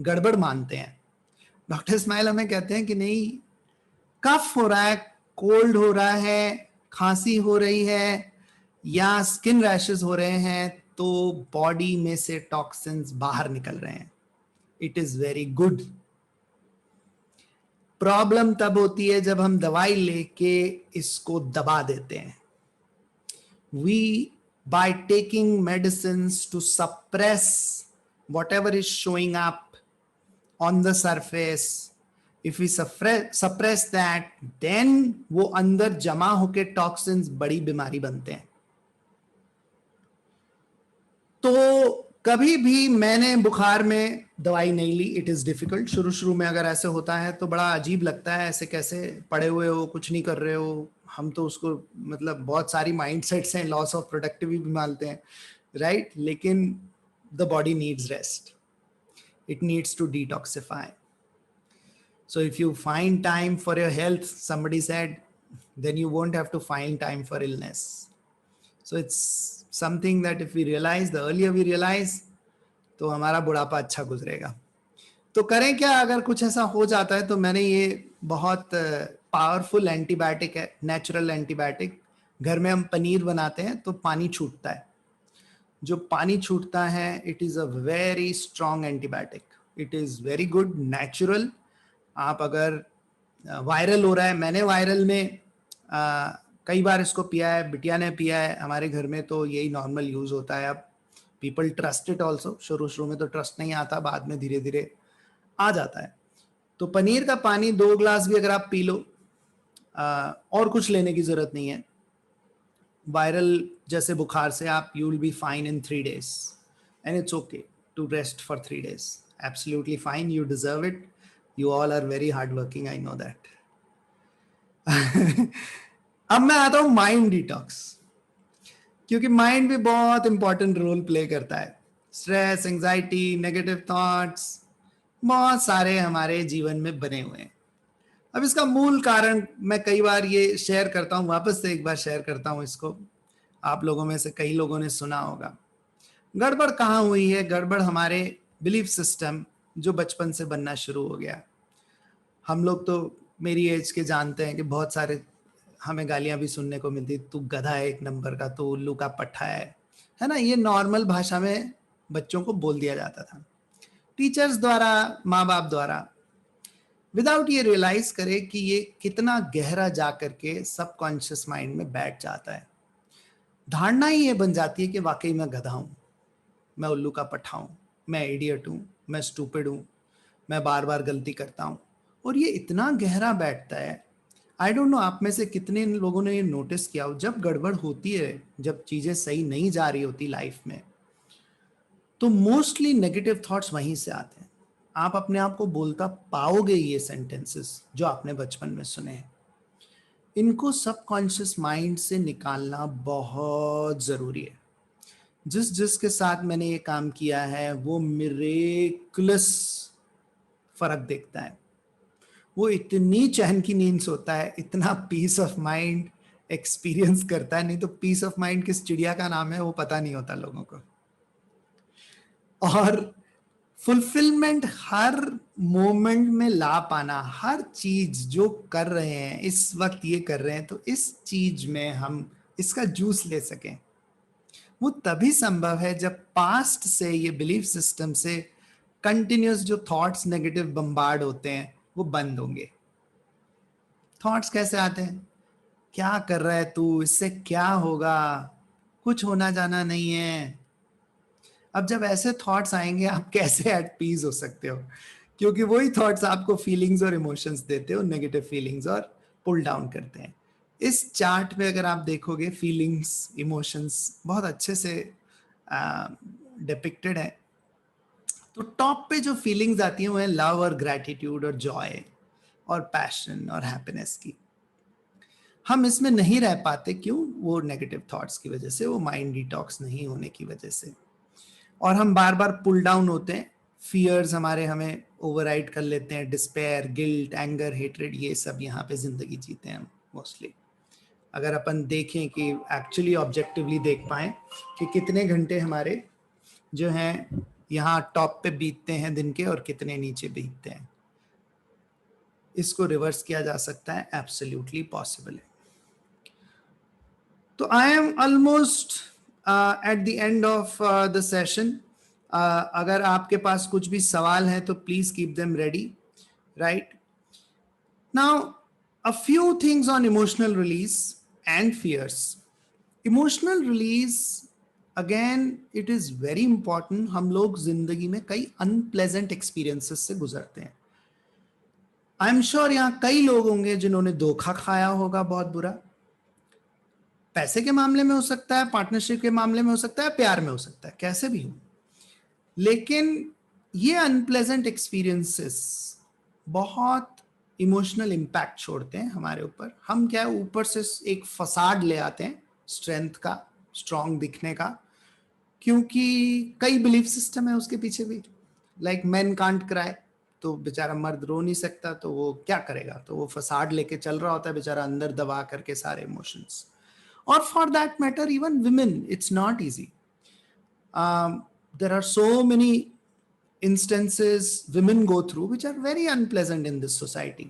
गड़बड़ मानते हैं। डॉक्टर इस्माइल हमें कहते हैं कि नहीं, कफ हो रहा है, कोल्ड हो रहा है, खांसी हो रही है या स्किन रैशेस हो रहे हैं, तो बॉडी में से टॉक्सिन्स बाहर निकल रहे हैं, it is very good. Problem तब होती है जब हम दवाई लेके इसको दबा देते हैं। We by taking medicines to suppress whatever is showing up on the surface, if we suppress that, then वो अंदर जमा होके टॉक्सिन्स बड़ी बीमारी बनते हैं। तो कभी भी मैंने बुखार में दवाई नहीं ली, इट इज डिफिकल्ट। शुरू में अगर ऐसे होता है तो बड़ा अजीब लगता है, ऐसे कैसे पड़े हुए हो, कुछ नहीं कर रहे हो। हम तो उसको मतलब बहुत सारी माइंडसेट्स हैं, लॉस ऑफ प्रोडक्टिविटी भी मानते हैं, राइट? लेकिन the body needs rest, it needs to detoxify. So if you find time for your health, somebody said, then you won't have to find time for illness. So it's something that if we realize, the earlier we realize, तो हमारा बुढ़ापा अच्छा गुजरेगा। तो करें क्या अगर कुछ ऐसा हो जाता है? तो मैंने ये बहुत पावरफुल एंटीबायोटिक है, नेचुरल एंटीबायोटिक। घर में हम पनीर बनाते हैं तो पानी छूटता है, जो पानी छूटता है it is a very strong antibiotic, it is very good, natural. आप अगर वायरल हो रहा है, मैंने वायरल में कई बार इसको पिया है, बिटिया ने पिया है हमारे घर में, तो यही नॉर्मल यूज होता है। अब पीपल ट्रस्ट इट ऑल्सो। शुरू में तो ट्रस्ट नहीं आता, बाद में धीरे धीरे आ जाता है। तो पनीर का पानी 2 ग्लास भी अगर आप पी लो, और कुछ लेने की जरूरत नहीं है। वायरल जैसे बुखार से आप you will be fine in 3 days and it's okay to rest for 3 days, absolutely fine, you deserve it, you all are very hardworking, I know that. अब मैं आता हूं माइंड डिटॉक्स, क्योंकि माइंड भी बहुत इंपॉर्टेंट रोल प्ले करता है। Stress, anxiety, negative thoughts बहुत सारे हमारे जीवन में बने हुए हैं। अब इसका मूल कारण मैं कई बार ये शेयर करता हूं, वापस से एक बार शेयर करता हूं इसको। आप लोगों में से कई लोगों ने सुना होगा। गड़बड़ कहाँ हुई है? गड़बड़ हमारे बिलीफ सिस्टम जो बचपन से बनना शुरू हो गया। हम लोग तो मेरी एज के जानते हैं कि बहुत सारे हमें गालियां भी सुनने को मिलती, तू गधा है एक नंबर का, तू उल्लू का पट्टा है ना। ये नॉर्मल भाषा में बच्चों को बोल दिया जाता था, टीचर्स द्वारा, माँ बाप द्वारा, विदाउट ये रियलाइज करे कि ये कितना गहरा जा करके सबकॉन्शियस माइंड में बैठ जाता है। धारणा ही ये बन जाती है कि वाकई मैं गधा हूं, मैं उल्लू का पट्टा हूं, मैं इडियट हूं, मैं स्टूपिड हूं, मैं बार बार गलती करता हूं। और ये इतना गहरा बैठता है। आई डोंट नो आप में से कितने लोगों ने ये नोटिस किया हो, जब गड़बड़ होती है, जब चीजें सही नहीं जा रही होती लाइफ में, तो मोस्टली नेगेटिव थॉट्स वहीं से आते हैं। आप अपने आप को बोलता पाओगे ये सेंटेंसेस जो आपने बचपन में सुने हैं। इनको सबकॉन्शियस माइंड से निकालना बहुत जरूरी है। जिसके साथ मैंने ये काम किया है वो मिरेकुलस फर्क देखता है। वो इतनी चैन की नींद सोता है, इतना पीस ऑफ माइंड एक्सपीरियंस करता है। नहीं तो पीस ऑफ माइंड किस चिड़िया का नाम है वो पता नहीं होता लोगों को। और फुलफिलमेंट हर मोमेंट में ला पाना, हर चीज जो कर रहे हैं इस वक्त ये कर रहे हैं, तो इस चीज में हम इसका जूस ले सकें, वो तभी संभव है जब पास्ट से, ये बिलीफ सिस्टम से कंटिन्यूस जो थॉट्स नेगेटिव बम्बार्ड होते हैं वो बंद होंगे। थॉट्स कैसे आते हैं? क्या कर रहा है तू, इससे क्या होगा, कुछ होना जाना नहीं है। अब जब ऐसे थॉट्स आएंगे आप कैसे एट पीस हो सकते हो? क्योंकि वही थॉट्स आपको फीलिंग्स और इमोशंस देते हो, नेगेटिव फीलिंग्स, और पुल डाउन करते हैं। इस चार्ट में अगर आप देखोगे फीलिंग्स, इमोशंस बहुत अच्छे से डिपिक्टेड है। तो टॉप पे जो फीलिंग्स आती हैं वो है लव और ग्रैटिट्यूड और जॉय और पैशन और हैप्पीनेस की। हम इसमें नहीं रह पाते, क्यों? वो नेगेटिव थॉट्स की वजह से, वो माइंड डिटॉक्स नहीं होने की वजह से। और हम बार बार पुल डाउन होते हैं, फियर्स हमारे हमें ओवरराइड कर लेते हैं, डिस्पेयर, गिल्ट, एंगर, हेट्रेड, ये सब यहाँ पे जिंदगी जीते हैं हम मोस्टली। अगर अपन देखें कि एक्चुअली ऑब्जेक्टिवली देख पाए कि कितने घंटे हमारे जो हैं यहाँ टॉप पे बीतते हैं दिन के और कितने नीचे बीतते हैं, इसको रिवर्स किया जा सकता है, एब्सोल्युटली पॉसिबल है। तो I am almost at the end of the session. अगर आपके पास कुछ भी सवाल है तो please keep them ready, right? Now a few things on emotional release and fears. Emotional release, again it is very important. हम लोग जिंदगी में कई अनप्लेजेंट एक्सपीरियंसेस से गुजरते हैं। आई एम श्योर यहाँ कई लोग होंगे जिन्होंने धोखा खाया होगा बहुत बुरा। पैसे के मामले में हो सकता है, पार्टनरशिप के मामले में हो सकता है, प्यार में हो सकता है, कैसे भी हो। लेकिन ये अनप्लेजेंट एक्सपीरियंसेस बहुत इमोशनल इम्पैक्ट छोड़ते हैं हमारे ऊपर। हम क्या है, ऊपर से एक फसाड ले आते हैं स्ट्रेंथ का, स्ट्रांग दिखने का, क्योंकि कई बिलीफ सिस्टम है उसके पीछे भी। लाइक मैन कांट क्राई, तो बेचारा मर्द रो नहीं सकता, तो वो क्या करेगा? तो वो फसाड लेके चल रहा होता है बेचारा, अंदर दबा करके सारे emotions. Or for that matter, even women, it's not easy. There are so many instances women go through which are very unpleasant in this society.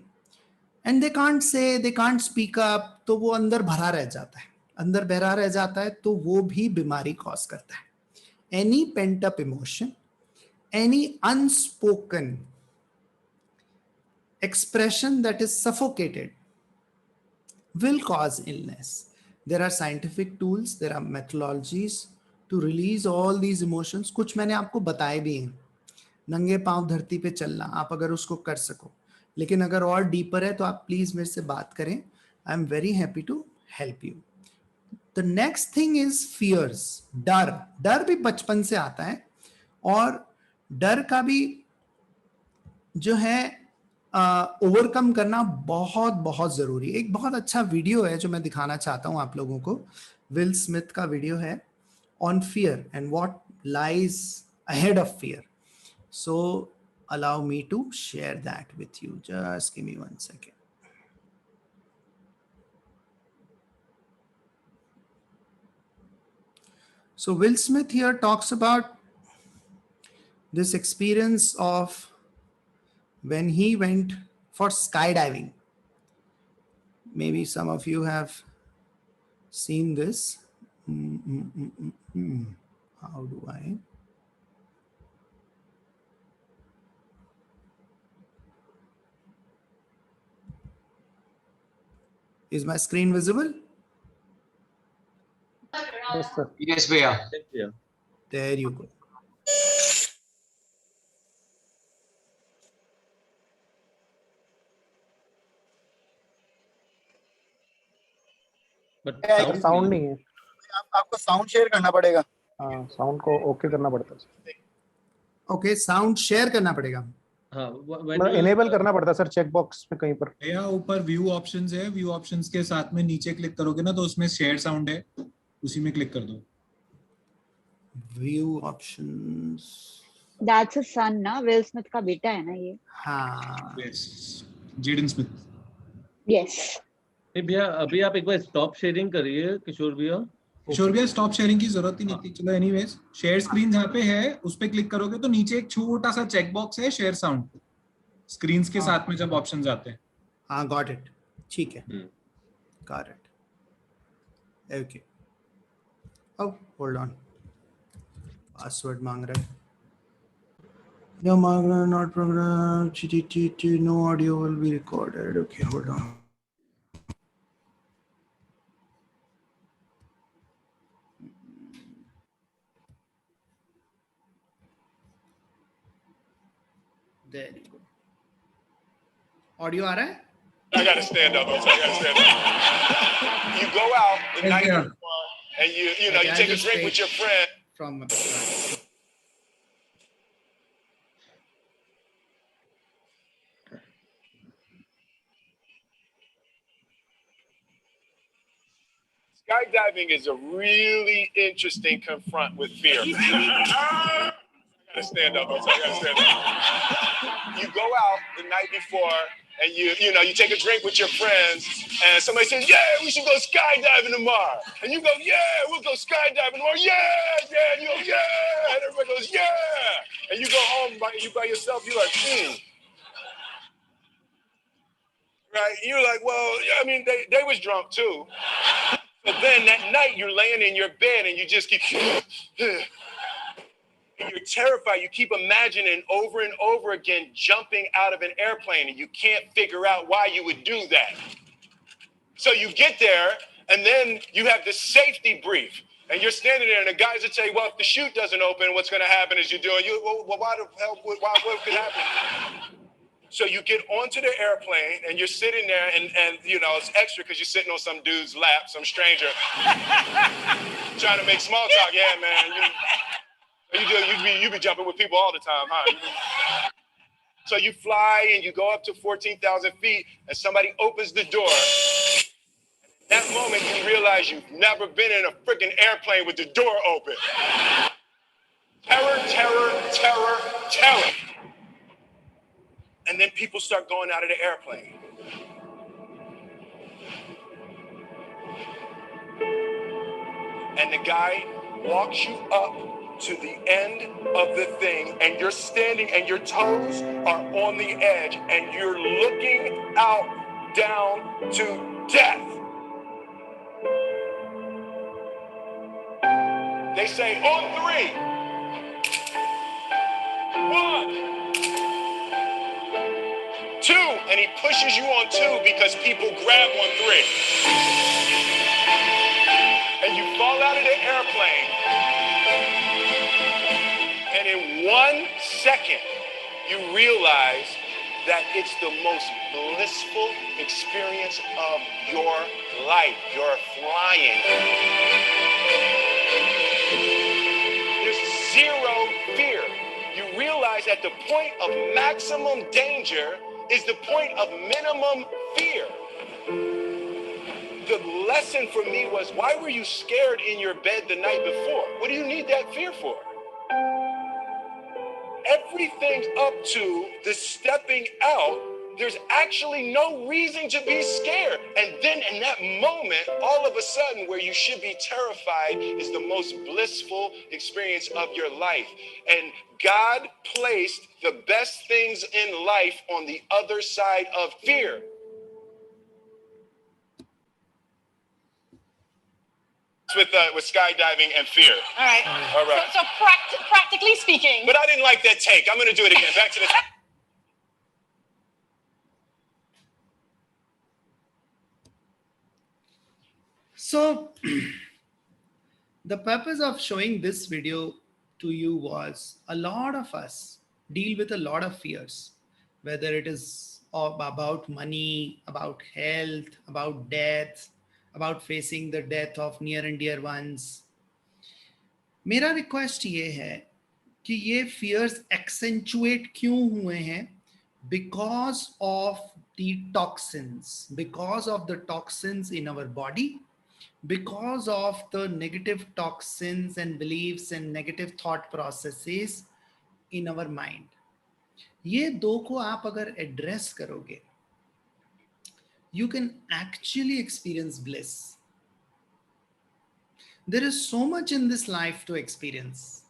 And they can't say, they can't speak up, तो वो अंदर भरा रह जाता है। अंदर भरा रह जाता है तो वो भी बीमारी कॉज करता है। Any pent up emotion, any unspoken expression that is suffocated will cause illness. There are scientific tools, there are methodologies to release all these emotions. कुछ मैंने आपको बताए भी हैं। नंगे पांव धरती पे चलना, आप अगर उसको कर सको। लेकिन अगर और डीपर है तो आप प्लीज मेरे से बात करें। I am very happy to help you. The next thing is fears. डर, डर भी बचपन से आता है, और डर का भी जो है ओवरकम करना बहुत बहुत जरूरी है। एक बहुत अच्छा वीडियो है जो मैं दिखाना चाहता हूं आप लोगों को, विल स्मिथ का वीडियो है on fear and what lies ahead of fear. So allow me to share that with you, just give me 1 second. So Will Smith here talks about this experience of when he went for skydiving. Maybe some of you have seen this. How do I? Is my screen visible? Yes, sir. Yes, भैया. Yeah. There you go. But sound नहीं है. आपको sound share करना पड़ेगा. हाँ, sound को okay करना पड़ता है. Okay, sound share करना पड़ेगा. हाँ, मतलब इनेबल करना पड़ता है सर चेक बॉक्स में कहीं पर. भैया ऊपर व्यू ऑप्शंस है, व्यू ऑप्शंस के साथ में नीचे क्लिक करोगे ना तो उसमें शेयर साउंड है, उसी में क्लिक कर दो. View options. That's his son ना, विल स्मिथ का बेटा है ना ये. हाँ. Yes, Jaden Smith. Yes. नहीं भैया, अभी आप एक बार स्टॉप शेयरिंग करिए किशोर भैया. किशोर भैया स्टॉप शेयरिंग की जरूरत ही नहीं थी. चलो एनीवेज, शेयर स्क्रीन जहाँ पे है उस पे क्लिक करोगे तो नीचे एक छोटा सा चेक बॉक्स है शेयर साउंड, स्क्रीन्स के साथ में जब ऑप्शंस आते हैं. हाँ, got it. ठीक है. Got it. Okay. Oh, hold on. Password मांग रहा है. No, not program. No audio will be recorded. Okay, hold on. There you go. Audio आ रहा है? I gotta stand up. I gotta stand up. You go out the night Yeah. before, and you know Okay, you I'll take a just drink take- with your friend. From Skydiving is a really interesting confront with fear. I gotta stand up. I gotta stand up. You go out the night before, and you know you take a drink with your friends, and somebody says, "Yeah, we should go skydiving tomorrow," and you go, "Yeah, we'll go skydiving tomorrow." Yeah, yeah, and you go, "Yeah," and everybody goes, "Yeah," and you go home by yourself. You're like, Right? You're like, well, I mean, they was drunk too. But then that night you're laying in your bed and you just keep, and you're terrified. You keep imagining over and over again jumping out of an airplane, and you can't figure out why you would do that. So you get there, and then you have the safety brief, and you're standing there, and the guys would say, well, if the chute doesn't open, what's going to happen is you're doing, well, why the hell, what could happen? So you get onto the airplane, and you're sitting there, and you know, it's extra because you're sitting on some dude's lap, some stranger, trying to make small talk. Yeah, man, you be jumping with people all the time, huh? So you fly, and you go up to 14,000 feet, and somebody opens the door. That moment, you realize you've never been in a freaking airplane with the door open. Terror, terror, terror, terror. And then people start going out of the airplane. And the guy walks you up to the end of the thing, and you're standing and your toes are on the edge, and you're looking out down to death. They say, on three. 1, 2, and he pushes you on 2 because people grab on 3. And you fall out of the airplane. And in 1 second, you realize that it's the most blissful experience of your life. You're flying. There's zero fear. You realize at the point of maximum danger is the point of minimum fear. The lesson for me was, why were you scared in your bed the night before? What do you need that fear for? Everything up to the stepping out, there's actually no reason to be scared. And then in that moment, all of a sudden, where you should be terrified is the most blissful experience of your life. And God placed the best things in life on the other side of fear. With skydiving and fear. All right. All right. So practically speaking. But I didn't like that take. I'm going to do it again. Back to the. So the purpose of showing this video to you was, a lot of us deal with a lot of fears, whether it is about money, about health, about death, about facing the death of near and dear ones. मेरा request ये है कि ये fears accentuate क्यों हुए हैं? Because of the toxins, because of the toxins in our body, because of the negative toxins and beliefs and negative thought processes in our mind. ये दो को आप अगर address करोगे, you can actually experience bliss. There is so much in this life to experience.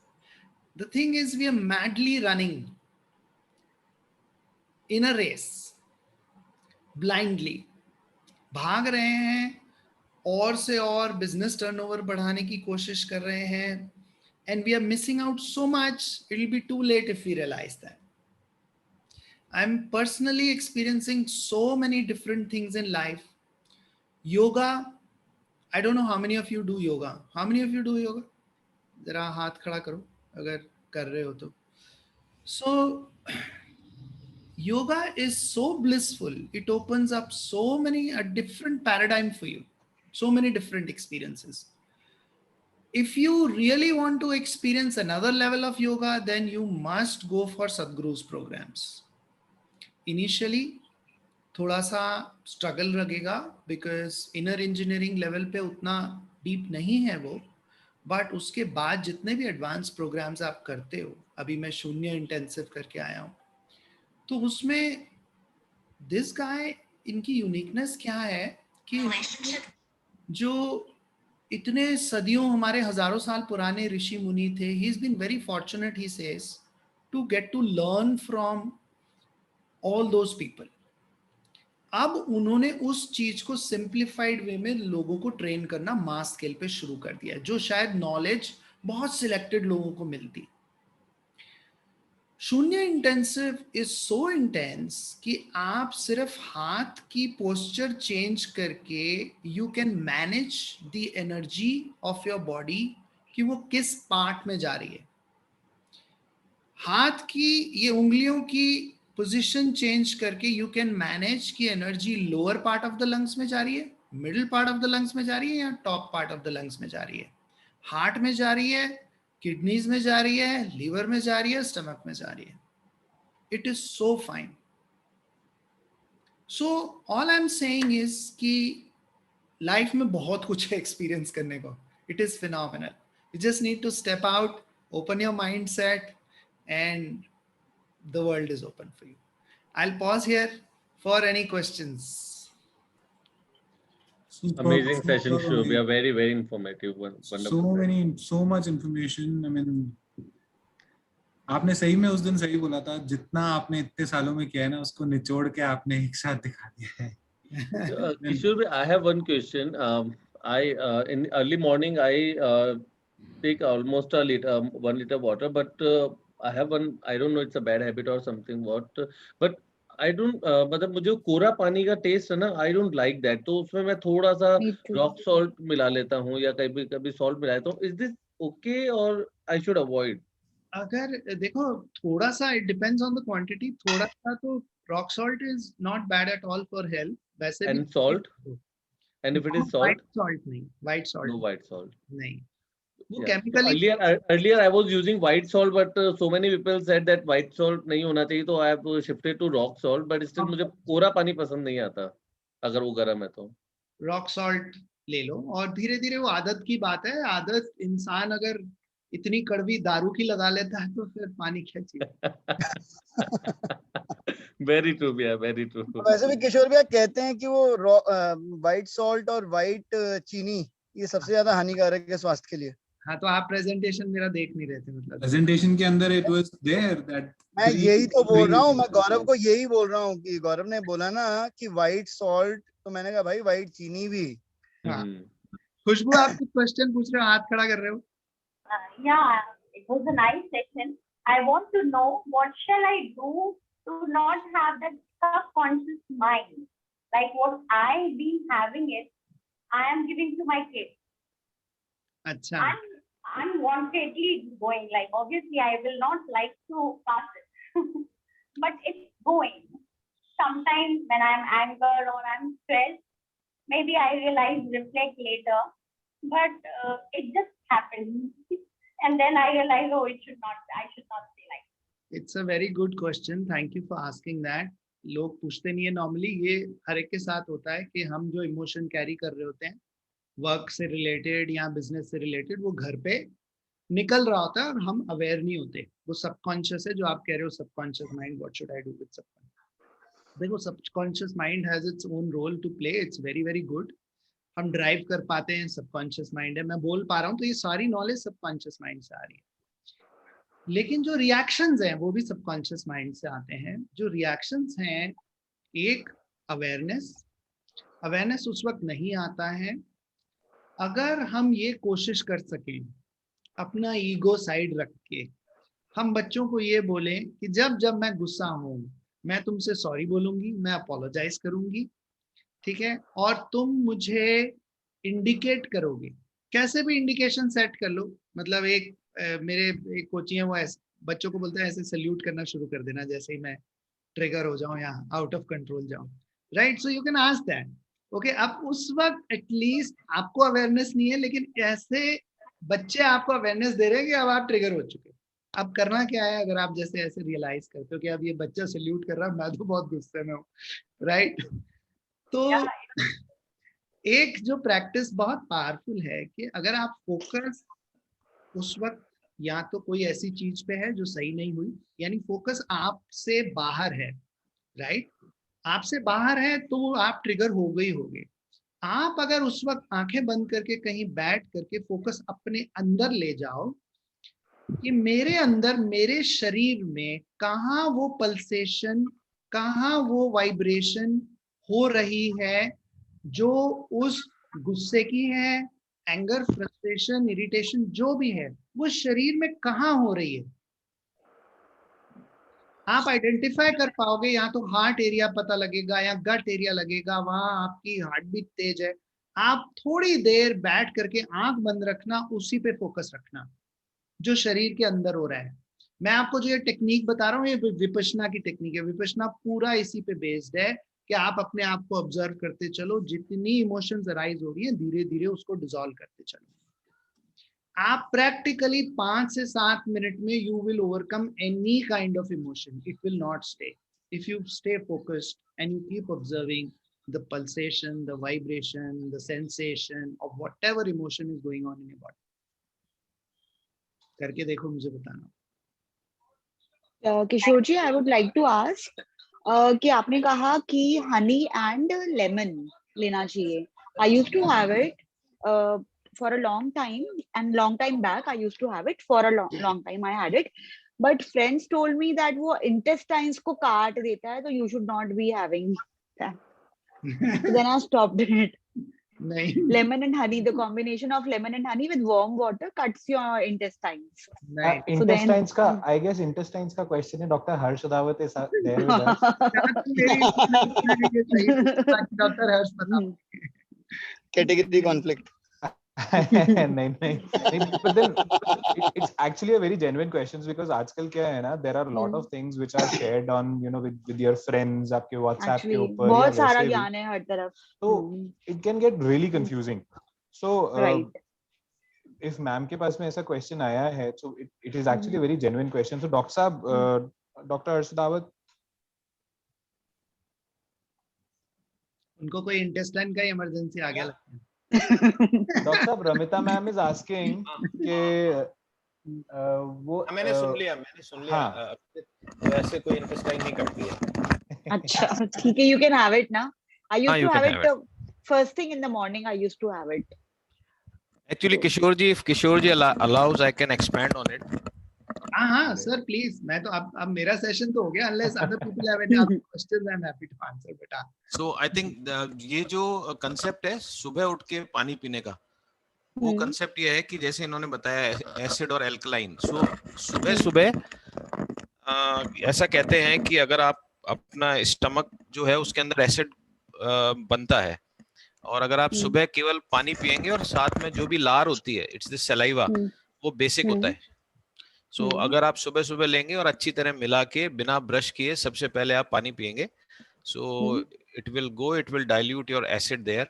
The thing is, we are madly running in a race, blindly. भाग रहे हैं, और से और business turnover बढ़ाने की कोशिश कर रहे हैं, and we are missing out so much. It will be too late if we realize that. I'm personally experiencing so many different things in life. Yoga, I don't know how many of you do yoga. How many of you do yoga? जरा हाथ खड़ा करो अगर कर रहे हो तो. So yoga is so blissful. It opens up so many a different paradigm for you, so many different experiences. If you really want to experience another level of yoga, then you must go for Sadhguru's programs. Initially थोड़ा सा struggle लगेगा, because inner engineering level पे उतना deep नहीं है वो, but उसके बाद जितने भी एडवांस प्रोग्राम्स आप करते हो, अभी मैं शून्य इंटेंसिव करके आया हूँ, तो उसमें दिस गाय, इनकी यूनिकनेस क्या है कि जो इतने सदियों, हमारे हजारों साल पुराने ऋषि मुनि थे, he is been very fortunate, he says, to get to learn from all those people. अब उन्होंने उस चीज को सिंप्लीफाइड वे में लोगों को ट्रेन करना मास स्केल पे शुरू कर दिया, जो शायद नॉलेज बहुत सिलेक्टेड लोगों को मिलती. शून्य इंटेंसिव इज सो इंटेंस कि आप सिर्फ हाथ की पोस्चर चेंज करके you can manage the energy of your body कि वो किस पार्ट में जा रही है. हाथ की ये उंगलियों की पोजीशन चेंज करके यू कैन मैनेज की energy lower part of the lungs में जा रही है, middle part of the lungs में जा रही है, या top part of the lungs में जा रही है, हार्ट में जा रही है, किडनीज में जा रही है, लीवर में जा रही है, स्टमक में जा रही है. It is so fine. So all I am saying is कि लाइफ में बहुत कुछ है एक्सपीरियंस करने को. It is phenomenal. You just need to step out, open your mind set, and the world is open for you. I'll pause here for any questions. Amazing session, Shobhya. Very, very informative. Wonderful. So much information. I mean, आपने सही में उस दिन सही बोला था, जितना आपने इतने सालों में किया है ना, उसको निचोड़ के आपने एक साथ दिखा दिया है. Kishore, I have one question. In early morning, I take almost 1 liter water, but I have one, I don't know, it's a bad habit or something what, but I don't, मतलब मुझे कोरा पानी का टेस्ट है ना, I don't like that. तो उसमें मैं थोड़ा सा rock salt मिला लेता हूँ, या कभी कभी salt मिला लेता हूँ. Is this okay or I should avoid? अगर देखो थोड़ा सा, it depends on the quantity. थोड़ा सा तो rock salt is not bad at all for health. वैसे and salt? And if it is salt? White salt नहीं, white salt. No white salt. नहीं. वो Yeah. Chemically Earlier I was using white salt, but so many people said that white salt नहीं होना चाहिए, तो I have shifted to rock salt. But still मुझे कोरा पानी पसंद नहीं आता अगर वो गर्म है तो. रॉक सॉल्ट ले लो और धीरे धीरे वो आदत की बात है. आदत, इंसान अगर इतनी कड़वी दारू की लगा लेता है तो फिर पानी क्या चाहिए. Very true भैया, very true. वैसे भी किशोर भैया कहते हैं कि वो व्हाइट सॉल्ट और व्हाइट चीनी ये सबसे ज्यादा हानिकारक है स्वास्थ्य के लिए. हाँ, तो आप प्रेजेंटेशन मेरा देख नहीं रहे थे मतलब. प्रेजेंटेशन के अंदर इट वाज देयर दैट मैं यही तो बोल रहा हूँ, मैं गौरव को यही बोल रहा हूँ कि गौरव ने बोला ना कि व्हाइट सॉल्ट, तो मैंने कहा भाई व्हाइट चीनी भी. हाँ. खुशबू, आप कुछ क्वेश्चन पूछ रहे हो, हाथ खड़ा कर रहे हो. Yeah, it was a nice session. I want to know what shall I do to not have that subconscious mind, like what I've been having it, I am giving to my kids. अच्छा. Unwantedly going, like obviously I will not like to pass it, but it's going. Sometimes when I'm angered or I'm stressed, maybe I realize, reflect later, but it just happens, and then I realize, oh, I should not say like. It's a very good question. Thank you for asking that. लोग पूछते नहीं है normally. ये हर एक के साथ होता है कि हम जो इमोशन कैरी कर रहे होते हैं वर्क से रिलेटेड या बिजनेस से रिलेटेड, वो घर पे निकल रहा होता है और हम अवेयर नहीं होते. वो सबकॉन्शियस है जो आप कह रहे हो, subconscious mind. What should I do with subconscious? देखो, subconscious mind has its own role to play. It's very very good. हम ड्राइव कर पाते हैं, सबकॉन्शियस माइंड है. मैं बोल पा रहा हूँ तो ये सारी नॉलेज सबकॉन्शियस माइंड से आ रही है. लेकिन जो रिएक्शंस हैं वो भी सबकॉन्शियस माइंड से आते हैं. जो रिएक्शंस हैं, एक अवेयरनेस उस वक्त नहीं आता है अगर हम ये कोशिश कर सकें अपना ईगो साइड रख के. हम बच्चों को ये बोलें कि जब मैं गुस्सा हूं मैं तुमसे सॉरी बोलूंगी, मैं अपोलोजाइज करूंगी, ठीक है, और तुम मुझे इंडिकेट करोगे. कैसे भी इंडिकेशन सेट कर लो. मतलब मेरे एक कोचिंग है, वो ऐसे बच्चों को बोलते हैं ऐसे सल्यूट करना शुरू कर देना जैसे ही मैं ट्रिगर हो जाऊं या आउट ऑफ कंट्रोल जाऊं. Right, so you can ask that. Okay, अब उस वक्त एटलीस्ट आपको अवेयरनेस नहीं है, लेकिन ऐसे बच्चे आपको अवेयरनेस दे रहे हैं कि अब आप ट्रिगर हो चुके. अब करना क्या है, अगर आप जैसे ऐसे रियलाइज करते हो कि अब ये बच्चा सल्यूट कर रहा है, मैं तो बहुत गुस्से में हूँ. राइट, तो एक जो प्रैक्टिस बहुत पावरफुल है कि अगर आप फोकस उस वक्त या तो कोई ऐसी चीज पे है जो सही नहीं हुई, यानी फोकस आपसे बाहर है. राइट, आपसे बाहर है तो आप ट्रिगर हो गई होगे. आप अगर उस वक्त आंखें बंद करके कहीं बैठ करके फोकस अपने अंदर ले जाओ कि मेरे अंदर, मेरे शरीर में कहाँ वो पल्सेशन, कहाँ वो वाइब्रेशन हो रही है जो उस गुस्से की है, एंगर, फ्रस्ट्रेशन, इरिटेशन जो भी है, वो शरीर में कहाँ हो रही है. आप आइडेंटिफाई कर पाओगे. या तो हार्ट एरिया पता लगेगा या गट एरिया लगेगा, वहां आपकी हार्ट बीट तेज है. आप थोड़ी देर बैठ करके आंख बंद रखना, उसी पे फोकस रखना जो शरीर के अंदर हो रहा है. मैं आपको जो ये टेक्निक बता रहा हूँ, ये विपश्यना की टेक्निक है. विपश्यना पूरा इसी पे बेस्ड है कि आप अपने आप को ऑब्जर्व करते चलो, जितनी इमोशंस अराइज हो रही है धीरे धीरे उसको डिसॉल्व करते चलो. आप प्रैक्टिकली 5 से 7 मिनट में you will overcome any kind of emotion. It will not stay if you stay focused and you keep observing the pulsation, the vibration, the sensation of whatever emotion is going on in your body. करके देखो, मुझे बताना. Kishore ji, I would like to ask कि आपने कहा कि honey and lemon लेना चाहिए. I used to have it for a long time, and long time back I used to have it. For a long time I had it, but friends told me that वो intestines को काट देता है, तो you should not be having that. So then I stopped it. नहीं, Lemon and honey, the combination of lemon and honey with warm water cuts your intestines. नहीं. intestines का, I guess intestines का question है. Dr. Harsh Udawat is there with us. Doctor Harsh बताओ. Category conflict. नहीं, but then it's actually a very genuine question because आजकल क्या है ना, there are a lot of things which are shared on, you know, with your friends, आपके WhatsApp के ऊपर बहुत सारा ज्ञान है हर तरफ, so it can get really confusing. So if ma'am के पास में ऐसा क्वेश्चन आया है, so it is actually a very genuine question. So doctor साहब, डॉक्टर अर्शद दावत, उनको कोई इंटेस्टाइन का इमरजेंसी आ गया लगता है। डॉक्टर साहब, रमिता मैम इज आस्किंग कि वो मैंने सुन लिया हाँ। वैसे कोई इंटरेस्टिंग नहीं करती है। अच्छा ठीक है, you can have it ना. I used you to can have have it first thing in the morning. I used to have it. Actually, Kishore ji, if Kishore ji allows, I can expand on it. हाँ sir please, मैं तो अब मेरा session तो हो गया, unless other people have any other questions, I'm happy to answer बेटा। So I think ये जो कंसेप्ट है सुबह उठ के पानी पीने का, वो कंसेप्ट ये है कि जैसे इन्होंने बताया एसिड और एल्कलाइन। सो सुबह सुबह ऐसा कहते हैं कि अगर आप अपना स्टमक जो है उसके अंदर एसिड बनता है, और अगर आप सुबह केवल पानी पिएंगे और साथ में जो भी लार होती है, इट्स द सलाइवा, वो बेसिक होता है। सो अगर आप सुबह सुबह लेंगे और अच्छी तरह मिला के बिना ब्रश किए सबसे पहले आप पानी पिएंगे, so it will dilute your acid there.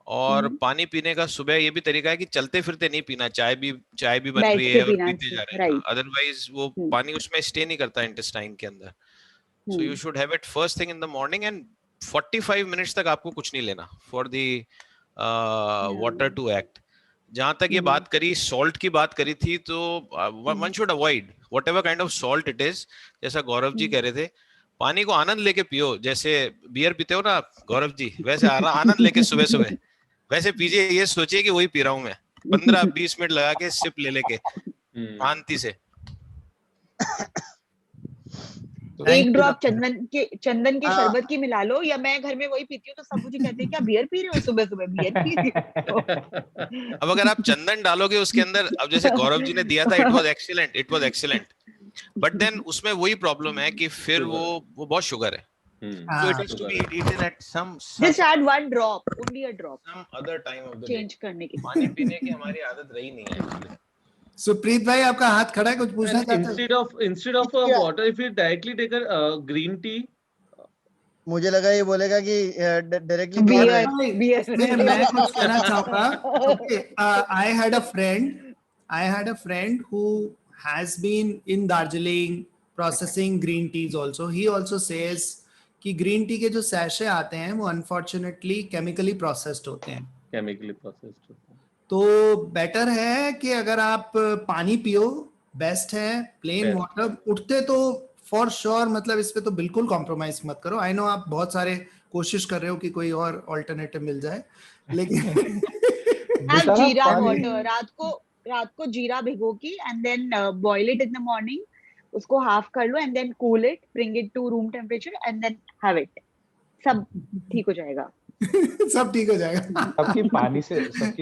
और पानी पीने का सुबह ये भी तरीका है कि चलते फिरते नहीं पीना, चाय भी बन रही है और पीते जा रहे हैं, अदरवाइज वो पानी उसमें स्टे नहीं करता इंटेस्टाइन के अंदर। So you should have it first thing in the morning, and 45 minutes तक आपको कुछ नहीं लेना for the water to act. जहां तक ये बात करी, सॉल्ट की बात करी थी, तो one should avoid whatever kind of salt it is. जैसा गौरव जी कह रहे थे, पानी को आनंद लेके पियो, जैसे बियर पीते हो ना आप गौरव जी, वैसे आनंद लेके सुबह सुबह वैसे पीजिए। ये सोचिए कि वही पी रहा हूं मैं, 15-20 मिनट लगा के सिप ले लेके शांति से। एक ड्रॉप चंदन के शरबत की मिला लो, या मैं घर में वही पीती हूँ तो सब मुझे कहते हैं क्या बियर पी रहे हो सुबह सुबह, बियर पी रहे हो। अब अगर आप चंदन डालोगे उसके अंदर, अब जैसे गौरव जी ने दिया था, it was excellent, but then उसमें वही प्रॉब्लम है कि फिर वो बहुत शुगर है। So it has to be eaten at some just add one drop, only a drop, some other time of the change day. करने के पानी पीने की हमारी आदत रही नहीं है actually. सुप्रीत भाई आपका हाथ खड़ा है, कुछ पूछना चाहते हैं? Instead of water, if you directly take a green tea, मुझे लगा ये बोलेगा कि डायरेक्टली मैं कुछ कहना चाहूंगा। Okay, I had a friend who has been in Darjeeling processing green teas also. He also says कि ग्रीन टी के जो सैशे आते हैं वो अनफॉर्चुनेटली केमिकली प्रोसेस्ड होते हैं। तो बेटर है कि अगर आप पानी पियो, बेस्ट है। प्लेन वाटर उठते तो फॉर श्योर, मतलब इस पे तो बिल्कुल कॉम्प्रोमाइज मत करो। आई नो आप बहुत सारे कोशिश कर रहे हो कि कोई और ऑल्टरनेटिव मिल जाए, लेकिन जीरा वाटर रात को जीरा भिगो की and then boil it in the morning, उसको हाफ कर लो and then cool it, bring it to room temperature and then have it, सब ठीक हो जाएगा। सब ठीक हो जाएगा। सबकी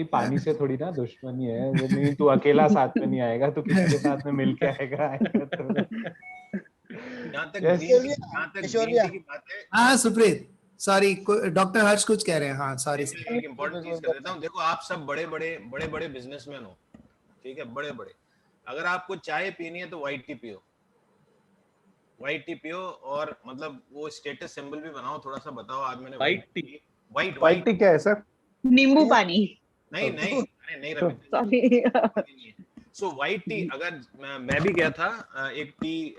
पानी से थोड़ी ना दुश्मनी है, वो नहीं तू अकेला साथ में नहीं आएगा, तो किसी के साथ में मिलके आएगा। हाँ सुप्रीत, सॉरी डॉक्टर हर्ष कुछ कह रहे हैं। हाँ सॉरी, इम्पोर्टेंट चीज कर देता हूँ। देखो आप सब बड़े बिजनेसमैन हो, ठीक है, बड़े। अगर आपको चाय पीनी है तो व्हाइट टी पियो, और मतलब वो स्टेटस सिंबल भी बनाओ, थोड़ा सा बताओ। आज मैंने व्हाइट टी क्या है सर? नींबू पानी? नहीं सॉरी। सो व्हाइट टी, अगर मैं भी गया था एक टी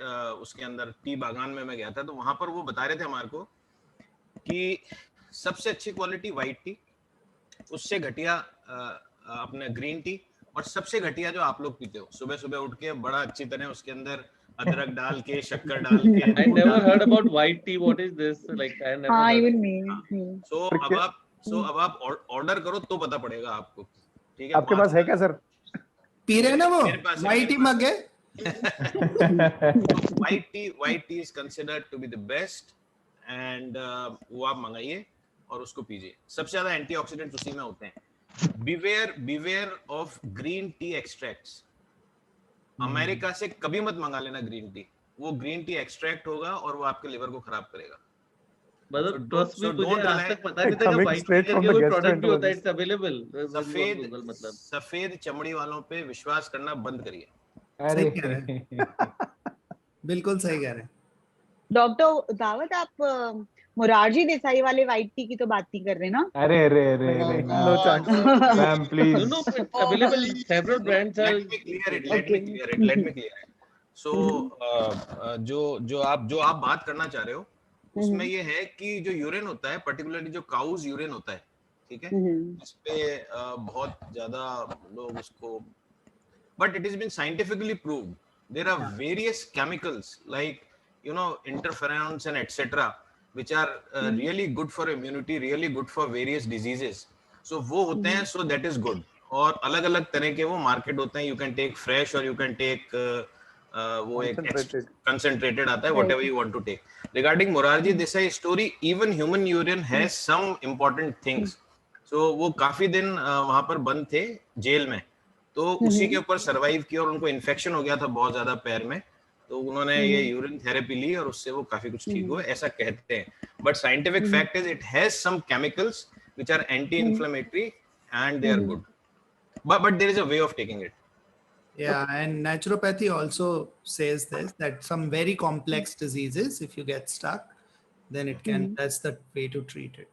उसके अंदर टी बागान में मैं गया था, तो वहां पर वो बता रहे थे हमारे को कि सबसे अच्छी क्वालिटी व्हाइट टी, उससे घटिया अपने ग्रीन टी, और सबसे घटिया जो आप लोग पीते हो सुबह सुबह उठ के बड़ा अच्छी तरह उसके अंदर अदरक डाल के, शक्कर डाल के। I never heard about white tea. What is this? Like I never. हाँ, even me. So अब आप ऑर्डर करो तो पता पड़ेगा आपको, ठीक है? आपके पास है क्या सर? पी रहे ना वो व्हाइट टी मग है। White tea is considered to be the best, and वो आप मंगाइए और उसको पीजिए। सबसे ज्यादा एंटीऑक्सीडेंट उसी में होते हैं। Beware of green tea extracts. America से कभी मत मंगा लेना ग्रीन टी, वो ग्रीन टी एक्सट्रैक्ट होगा और वो आपके लिवर को खराब करेगा। मतलब ट्रस्ट में मुझे आज तक पता नहीं था कि व्हाइट टी का कोई प्रोडक्ट भी होता है, इट्स अवेलेबल। सफेद चमड़ी वालों पे विश्वास करना बंद करिए। बिल्कुल सही कह रहे हैं डॉक्टर दावत। आप मोरारजी देसाई वाले व्हाइट टी की तो बात नहीं कर रहे ना? अरे अरे अरे अरे No chance. Ma'am No, please no, it's available. Several brands are. Let me clear it. Let Okay. me clear it. Let me clear it. So जो आप बात करना चाह रहे हो उसमें ये है कि जो यूरिन होता है, पर्टिकुलरली जो काउज यूरिन होता है, ठीक है, इस पे बहुत ज्यादा लोग उसको, but it has been scientifically proved there are various chemicals like interferons and etc which are really good for immunity, really good for various diseases. So वो होते हैं, so that is good. और अलग अलग तरह के वो मार्केट होते हैं, you can take fresh or you can take वो एक concentrated आता है, whatever you want to take. Regarding Morarji Desai story, even human urine has some important things. So वो काफी दिन वहां पर बंद थे जेल में, तो उसी के ऊपर सरवाइव किया और उनको इन्फेक्शन हो गया था बहुत ज्यादा पैर में, तो उन्होंने ये यूरिन थेरेपी ली और उससे वो काफी कुछ ठीक हुआ, ऐसा कहते हैं. But scientific fact is it has some chemicals which are anti inflammatory and they are good, but there is a way of taking it. Yeah, and naturopathy also says this, that some very complex diseases, if you get stuck, then it can, that's the way to treat it.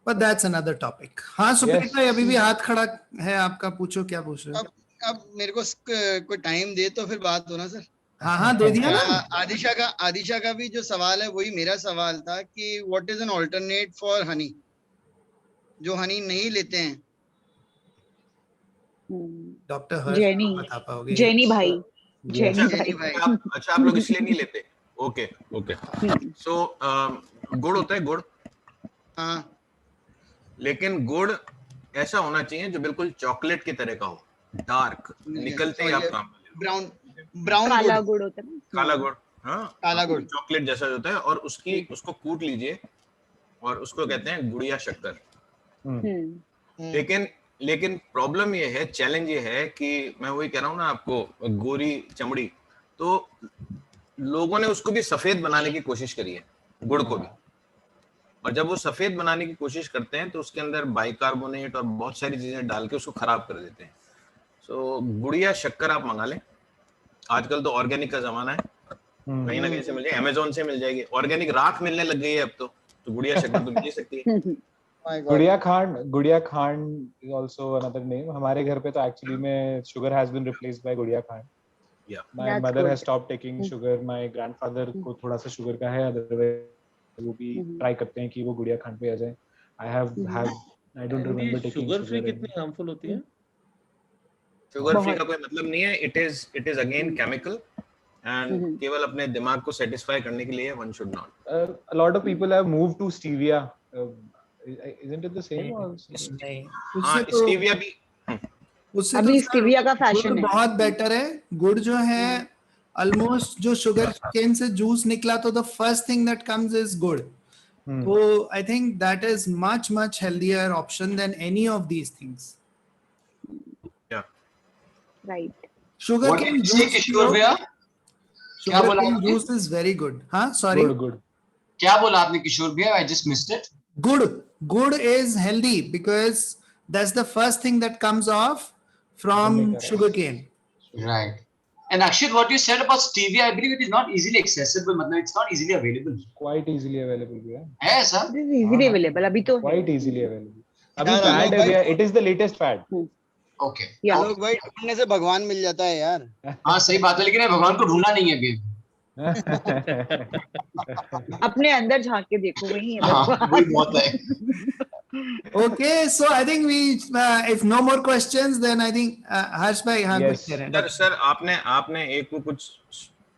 But that's another topic. हाँ सुप्रीत भाई, अभी भी हाथ खड़ा है आपका, पूछो क्या पूछ रहे हो? अब मेरे को कोई टाइम दे तो फिर बात हो ना सर. हाँ दे दिया ना. आदिशा का भी जो सवाल है वही मेरा सवाल था कि what is an alternate for Honey, जो हनी नहीं लेते हैं. डॉक्टर हर्ष जेनी, बता पाओगे? जेनी भाई. अच्छा आप लोग इसलिए नहीं लेते? Okay okay. सो गुड़ होता है, गुड़. हाँ. लेकिन गुड़ ऐसा होना चाहिए जो बिल्कुल चॉकलेट की तरह का हो, डार्क, निकलते ही आप काम. ब्राउन काला गुड़ होता है ना? काला गुड़. हाँ, काला गुड़ चॉकलेट जैसा होता है, और उसको कूट लीजिए और उसको कहते हैं गुड़िया शक्कर. लेकिन प्रॉब्लम ये है, चैलेंज ये है कि मैं वही कह रहा हूँ ना आपको, गोरी चमड़ी, तो लोगों ने उसको भी सफेद बनाने की कोशिश करी है, गुड़ को भी, और जब वो सफेद बनाने की कोशिश करते हैं तो उसके अंदर बाइकार्बोनेट और बहुत सारी चीजें डाल के उसको खराब कर देते हैं. सो गुड़िया शक्कर आप मंगा लें, आजकल तो ऑर्गेनिक का जमाना है, कहीं ना कहीं से मिल जाएगी, अमेजोन से मिल जाएगी, ऑर्गेनिक राख मिलने लग गई है अब तो गुड़िया शक्कर तो मिल सकती है. गुड़िया खांड is also another name. हमारे घर पे तो एक्चुअली में sugar has been replaced by गुड़िया खांड. Yeah. My mother has stopped taking sugar. My grandfather को थोड़ा सा sugar का है, otherwise वो भी try करते हैं कि वो गुड़िया खांड पे आ जाए. I don't remember taking sugar free sugar. कितनी हार्मफुल होती है? शुगर फ्री का कोई मतलब नहीं है, it is again chemical and केवल अपने दिमाग को satisfy करने के लिए one should not. A lot of people have moved to stevia. Isn't it the same also? नहीं, हाँ, स्टीविया भी. उससे अभी तो स्टीविया का फैशन गुड़ है. बहुत बेटर है. गुड़ जो है ऑलमोस्ट, जो शुगर केन से जूस निकला तो the first thing that comes is gur. तो I think that is much healthier option than any of these things. Right. Sugar cane juice, Kishore भैया क्या बोला शुगर केन आपने? Juice is very good. हाँ sorry, Good. क्या बोला आपने किशोर भैया? I just missed it. Good is healthy because that's the first thing that comes off from sugarcane. Right. And Akshit, what you said about stevia, I believe it is not easily accessible. मतलब it's not easily available. Quite easily available भैया. है sir? This is easily available. अभी तो Quite easily available. अभी fad है भैया. It is the latest fad. Okay. Yeah. लोग भाई ढूंढने से भगवान मिल जाता है यार. हाँ सही बात है, लेकिन भगवान को ढूंढना नहीं है अभी. अपने अंदर झांक के देखो, वही है हाँ, भगवान. वही बहुत है. Okay, so I think we, if no more questions, then I think Harsh bhai, हाँ Yes. कुछ कह रहे हैं. सर आपने एक वो कुछ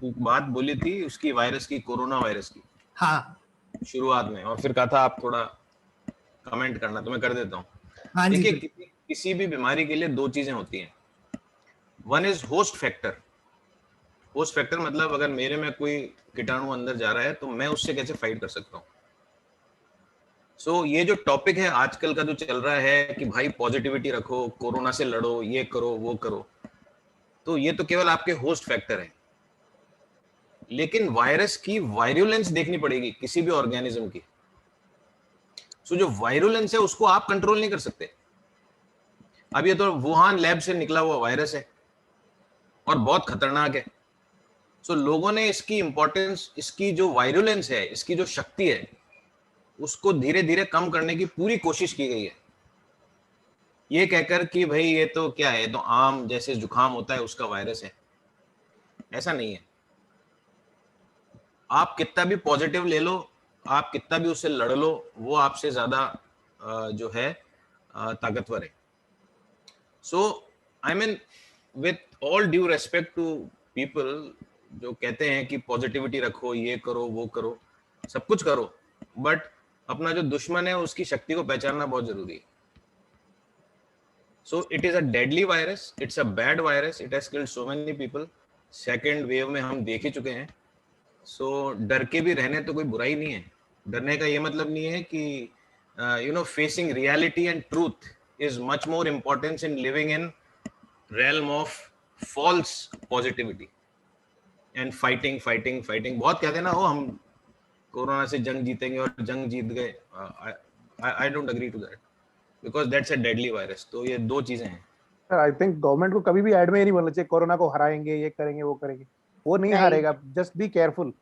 बात बोली थी उसकी, वायरस की, कोरोना वायरस की, हाँ शुरुआत में, और फिर कहा था आप थोड़ा कमेंट करना, तो मैं कर देता हूँ. हाँ जी. देखिए, किसी भी बीमारी के लिए दो चीजें होती हैं. One is host factor. Host factor मतलब अगर मेरे में कोई कीटाणु अंदर जा रहा है तो मैं उससे कैसे फाइट कर सकता हूँ. सो ये जो टॉपिक है आजकल का जो चल रहा है कि भाई पॉजिटिविटी रखो, कोरोना से लड़ो, ये करो वो करो, तो ये तो केवल आपके होस्ट फैक्टर है. लेकिन वायरस की वायरुलेंस देखनी पड़ेगी किसी भी ऑर्गेनिज्म की. सो जो वायरुलेंस है उसको आप कंट्रोल नहीं कर सकते. अब ये तो वुहान लैब से निकला हुआ वायरस है और बहुत खतरनाक है. सो लोगों ने इसकी इंपॉर्टेंस, इसकी जो वायरुलेंस है, इसकी जो शक्ति है, उसको धीरे धीरे कम करने की पूरी कोशिश की गई है, ये कहकर कि भाई ये तो क्या है, तो आम जैसे जुकाम होता है उसका वायरस है। ऐसा नहीं है। आप कितना भी पॉजिटिव ले लो, आप कितना भी उससे लड़ लो, वो आपसे ज्यादा जो है ताकतवर है। So I mean with all due respect to people जो कहते हैं कि पॉजिटिविटी रखो, ये करो, वो करो, सब कुछ करो, बट अपना जो दुश्मन है उसकी शक्ति को पहचानना बहुत जरूरी है। So it is a deadly virus. It's a bad virus. It has killed so many people. Second wave में हम देख ही चुके हैं. So डर के भी रहने तो कोई बुराई नहीं है. डरने का ये मतलब नहीं है कि facing reality and truth is much more important in living in realm of false positivity and fighting. बहुत कहते हैं ना, हम कोरोना से जंग जीतेंगे और जंग जीत गए. I don't agree to that. Because that's a deadly virus. तो ये दो चीजें हैं। आई थिंक गवर्नमेंट को कभी भी एड में ये नहीं बोलना चाहिए कोरोना को हराएंगे, ये करेंगे, वो करेंगे। वो नहीं हारेगा, जस्ट बी केयरफुल।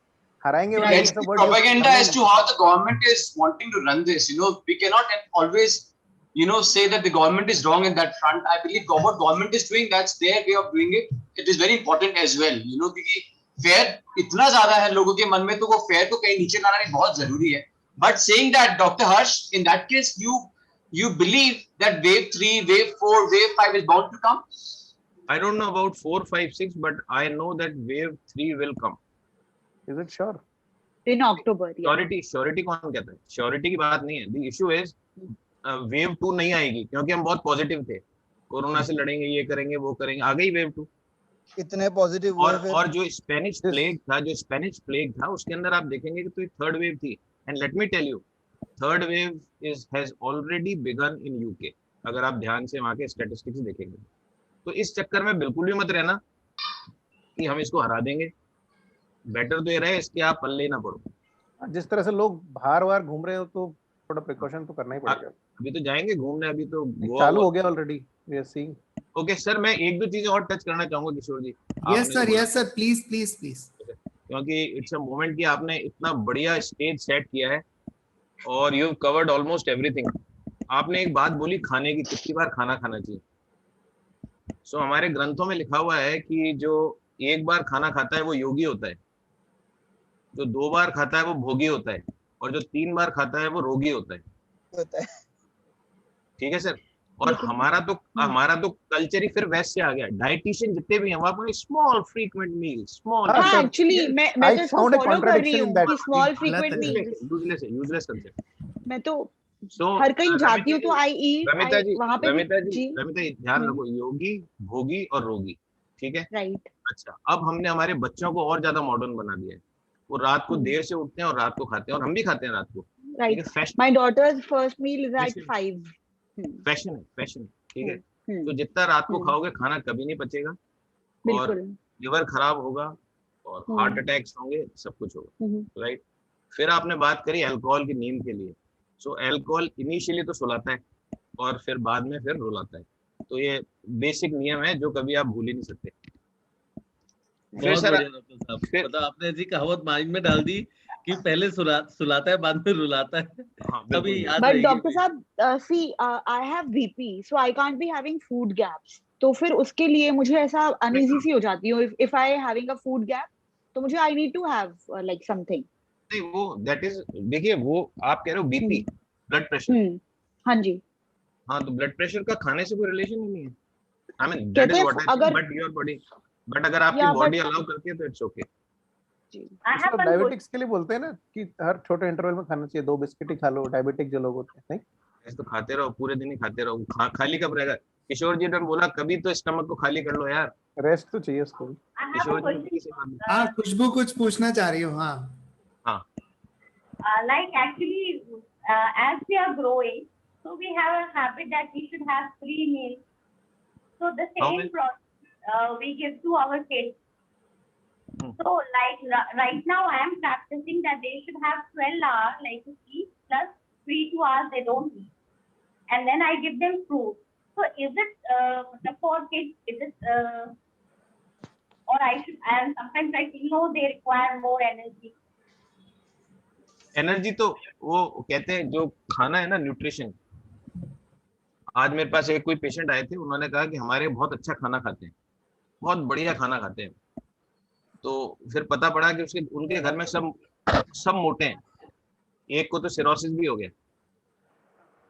हराएंगे Yeah, it's propaganda as to how the government is wanting to run this. We cannot always, say that the government is wrong in that front. I believe what government is doing, that's their way of doing it. It is very important as well. क्योंकि fair इतना ज्यादा है लोगों के मन में, तो वो फेयर को कहीं नीचे लाना भी बहुत जरूरी है। But saying that, Dr. Harsh, in that case, you believe that wave 3, wave 4, wave 5 is bound to come? I don't know about 4, 5, 6, but I know that wave 3 will come. Is it sure? In October. Surety कौन कहता है? Surety की बात नहीं है. The issue is wave 2 नहीं आएगी क्योंकि हम बहुत पॉजिटिव थे, कोरोना से लड़ेंगे, ये करेंगे, वो करेंगे, आ गई wave 2. इतने पॉजिटिव और जो स्पेनिश प्लेग था उसके अंदर आप देखेंगे कि तो थर्ड वेव थी. And let me tell you, third wave has already begun in UK. अगर आप ध्यान से वहां के स्टैटिस्टिक्स देखेंगे, तो इस चक्कर में बिल्कुल भी मत रहना कि हम इसको हरा देंगे. बेटर तो ये रहे इसके आप पल्ले ही ना पड़ो. जिस तरह से लोग बाहर घूम रहे हो तो थोड़ा प्रिकॉशन तो करना ही पड़ेगा. अभी तो जाएंगे घूमने, अभी तो चालू हो गया already, we are seeing. Okay sir, मैं एक दो चीजें और टच करना चाहूंगा Kishore ji. Yes sir please. क्योंकि इट्स अ मोमेंट कि आपने इतना बढ़िया स्टेज सेट किया है और यू कवर्ड ऑलमोस्ट एवरीथिंग. आपने एक बात बोली खाने की, कितनी बार खाना खाना चाहिए. सो हमारे ग्रंथों में लिखा हुआ है कि जो एक बार खाना खाता है वो योगी होता है, जो 2 बार खाता है वो भोगी होता है, और जो 3 बार खाता है वो रोगी होता है. ठीक है सर. और हमारा तो कल्चर ही फिर वैसे से आ गया. डाइटिशियन जितने भी हैं वो आपको स्मॉल फ्रीक्वेंट मील, स्मॉल. एक्चुअली मैं तो इसको फॉलो कर रही हूँ कि small frequent meals. Useless concept. मैं तो हर कहीं जाती हूँ तो आई ईट वहां पे. रमिता जी ध्यान रखो, योगी, भोगी और रोगी. ठीक है, राइट. अच्छा, अब हमने हमारे बच्चों को और ज्यादा मॉडर्न बना दिया है. वो रात को देर से उठते हैं और रात को खाते हैं, और हम भी खाते हैं रात को. Right. My daughter's first meal is at 5. Fashion है. ठीक है. तो जितना रात को खाओगे खाना कभी नहीं पचेगा, और लिवर खराब होगा और हार्ट अटैक्स होंगे, सब कुछ होगा. राइट. फिर आपने बात करी अल्कोहल की नींद के लिए. सो अल्कोहल इनिशियली तो सुलाता है और फिर बाद में फिर रुलाता है. तो ये बेसिक नियम है जो कभी आप भूल ही नहीं सकते. फिर सर आपने जी कहावत माइंड में डाल दी कि पहले सुलाता है बाद में रुलाता है. तभी याद बट डॉक्टर साहब, see I have BP, so I can't be having food gaps. तो फिर उसके लिए मुझे ऐसा अनईजी सी हो जाती हूँ. If I having a food gap तो मुझे I need to have like something. नहीं, वो दैट इज, देखिए वो आप कह रहे हो बीपी, ब्लड प्रेशर. हाँ जी. हाँ, तो ब्लड प्रेशर का खाने से कोई रिलेशन ही नहीं है. I mean that is what I, but your body, but अगर आपकी बॉडी अलाउ करती है तो इट्स ओके. डायबिटिक्स के लिए बोलते हैं ना कि हर छोटे इंटरवल में खाना चाहिए, 2 बिस्किट ही खा लो. डायबिटिक जो लोग होते हैं, नहीं ऐसे तो खाते रहो, पूरे दिन ही खाते रहो. खाली कब रहेगा? किशोर जी ने बोला कभी तो स्टमक को खाली कर लो यार, रेस्ट तो चाहिए उसको. किशोर जी से बात. हाँ, खुशबू कुछ पूछना चाह रही हो. हाँ. Like actually, as we are growing, so we have a habit that we should have 3 meals. So the same process we give to our kids. So like right now I am practicing that they should have 12 hours like to eat plus 3-2 hours they don't eat, and then I give them fruit. So is it for kids, is it or I should, and sometimes I think no, they require more energy. Energy तो वो कहते हैं जो खाना है ना, nutrition. आज मेरे पास एक कोई पेशेंट आए थे, उन्होंने कहा कि हमारे बहुत अच्छा खाना खाते हैं, बहुत बढ़िया खाना खाते हैं। तो फिर पता पड़ा कि उसके उनके घर में सब मोटे हैं, एक को तो सिरोसिस भी हो गया।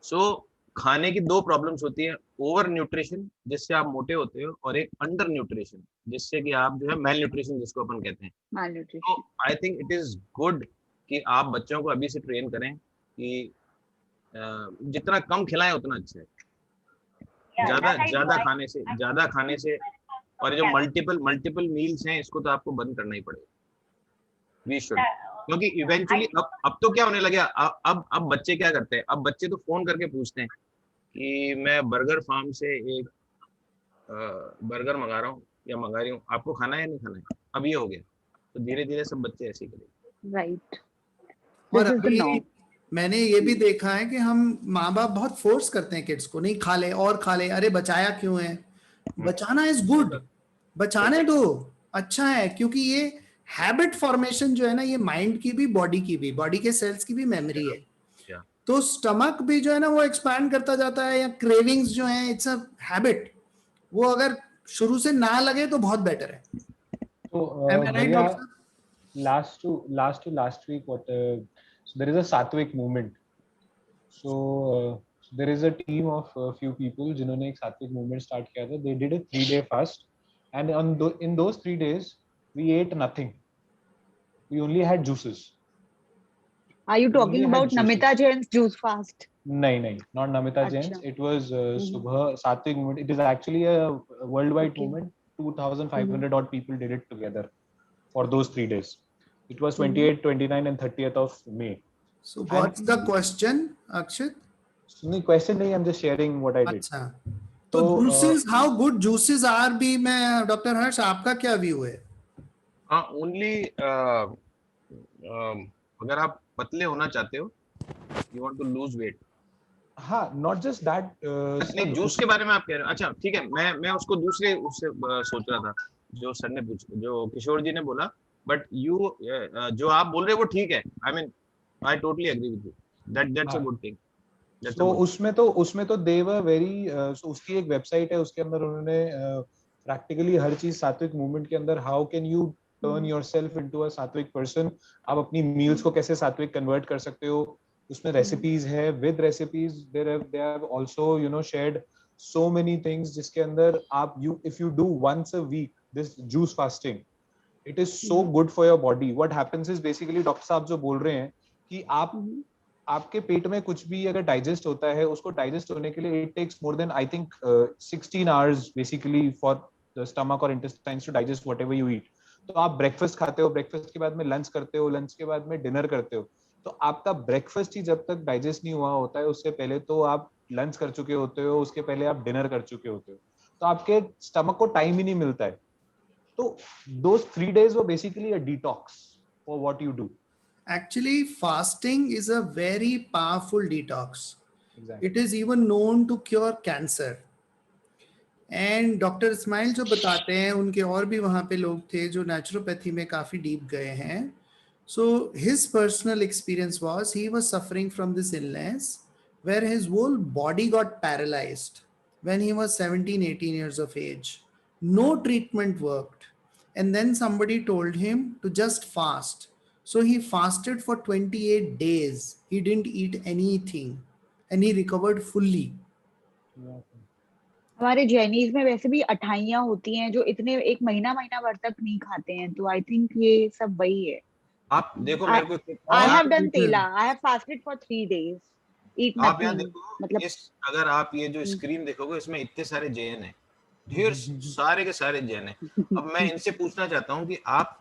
सो खाने की दो प्रॉब्लम्स होती है, ओवर न्यूट्रिशन जिससे आप मोटे होते हो, और एक अंडर न्यूट्रिशन जिससे कि आप जो है मेल न्यूट्रिशन जिसको अपन कहते हैं। तो malnutrition. I think it is good कि आप बच्चों को अभी से ट्रेन करें कि जितना कम खिलाएं उतना अच्छा है। Yeah, ज्यादा that I do. ज्यादा खाने से और जो Yeah. मल्टीपल मील्स हैं, इसको तो आपको बंद करना ही पड़ेगा। वी शुड, क्योंकि I इवेंचुअली अब तो क्या होने लगा, अब बच्चे क्या करते हैं, अब बच्चे तो फोन करके पूछते हैं कि मैं बर्गर फार्म से एक बर्गर मंगा रहा हूँ या मंगा रही हूँ, आपको खाना है या नहीं खाना है। अब ये हो गया, तो धीरे धीरे सब बच्चे ऐसे ही करेंगे। Right. और This is the अभी norm. मैंने ये भी देखा है कि हम माँ बाप बहुत फोर्स करते हैं किड्स को, नहीं खा ले और खा ले, अरे बचाया क्यों है। बचाना इज गुड, बचाने दो, अच्छा है, क्योंकि ये हैबिट फॉर्मेशन जो है ना, ये माइंड की भी, बॉडी की भी, बॉडी के सेल्स की भी मेमोरी है। Yeah. तो स्टमक भी जो है ना वो एक्सपैंड करता जाता है, या क्रेविंग्स जो है, इट्स अ हैबिट, वो अगर शुरू से ना लगे तो बहुत बेटर है। So, Am I right, Bhaiya, doctor? last week, so there is a Satvik movement. So there is a team of few people जिन्होंने एक Satvik movement start किया था. They did a 3-day fast, and in those 3 days we ate nothing. We only had juices. Are you We only talking had about juices. Namita Jain's juice fast? नहीं, not Namita Jain's. अच्छा. It was Subha Satvik movement. It is actually a worldwide Okay. movement. 2,500 odd people did it together for those 3 days. It was Mhm. 28th, 29th, and 30th of May. So what's the question, Akshit? No question नहीं, I'm just sharing what I did. अच्छा, तो juices, how good juices are भी, मैं doctor हर्ष आपका क्या view है? हाँ, only अगर आप पतले होना चाहते हो, you want to lose weight. हाँ, not just that. नहीं, जूस के बारे में आप कह रहे हो, अच्छा ठीक है, मैं उसको दूसरे उससे सोच रहा था, जो सर ने जो किशोर जी ने बोला, बट यू जो आप बोल रहे हो वो ठीक है। I mean I totally agree with you, that's a good thing. तो उसमें तो they were very so उसकी एक वेबसाइट है, उसके अंदर उन्होंने प्रैक्टिकली हर चीज सात्विक मूवमेंट के अंदर, how can U turn yourself into a सात्विक पर्सन, आप अपनी मील्स को कैसे सात्विक कन्वर्ट कर सकते हो, उसमें रेसिपीज है, with recipes they have also you know shared so many things, जिसके अंदर आप if you do once a week this juice fasting, it is so good for your body. What happens is basically, doctor साहब जो बोल रहे हैं कि आपके पेट में कुछ भी अगर डाइजेस्ट होता है, उसको डाइजेस्ट होने के लिए it takes more than I think 16 hours basically for the stomach और intestines to digest whatever you eat. तो आप ब्रेकफास्ट खाते हो, ब्रेकफास्ट के बाद में लंच करते हो, लंच के बाद में डिनर करते हो, तो आपका ब्रेकफास्ट ही जब तक डाइजेस्ट नहीं हुआ होता है, उससे पहले तो आप लंच कर चुके होते हो, उसके पहले आप डिनर कर चुके होते हो, तो आपके स्टमक को टाइम ही नहीं मिलता है। तो those 3 days were basically a detox for what you do. Actually, fasting is a very powerful detox. Exactly. It is even known to cure cancer. And Dr. Ismail जो बताते हैं, उनके और भी वहाँ पे लोग थे जो नेचुरोपैथी में काफी डीप गए हैं. So his personal experience was he was suffering from this illness where his whole body got paralyzed when he was 17, 18 years of age. No treatment worked. And then somebody told him to just fast. So he fasted for 28 days. He didn't eat anything and he recovered fully. हमारे जैनीज में वैसे भी अठाइयां होती हैं जो इतने एक महीना भर तक नहीं खाते हैं, तो आई थिंक ये सब वही है। आप देखो, मेरे को आई हैव डन तेला, I have fasted for 3 days, eat आप यहाँ नथिंग, देखो, मतलब अगर आप ये जो स्क्रीन देखोगे, इसमें इतने सारे जैन हैं, ढेर सारे के सारे जैन हैं। अब मैं इनसे पूछना चाहता हूँ कि आप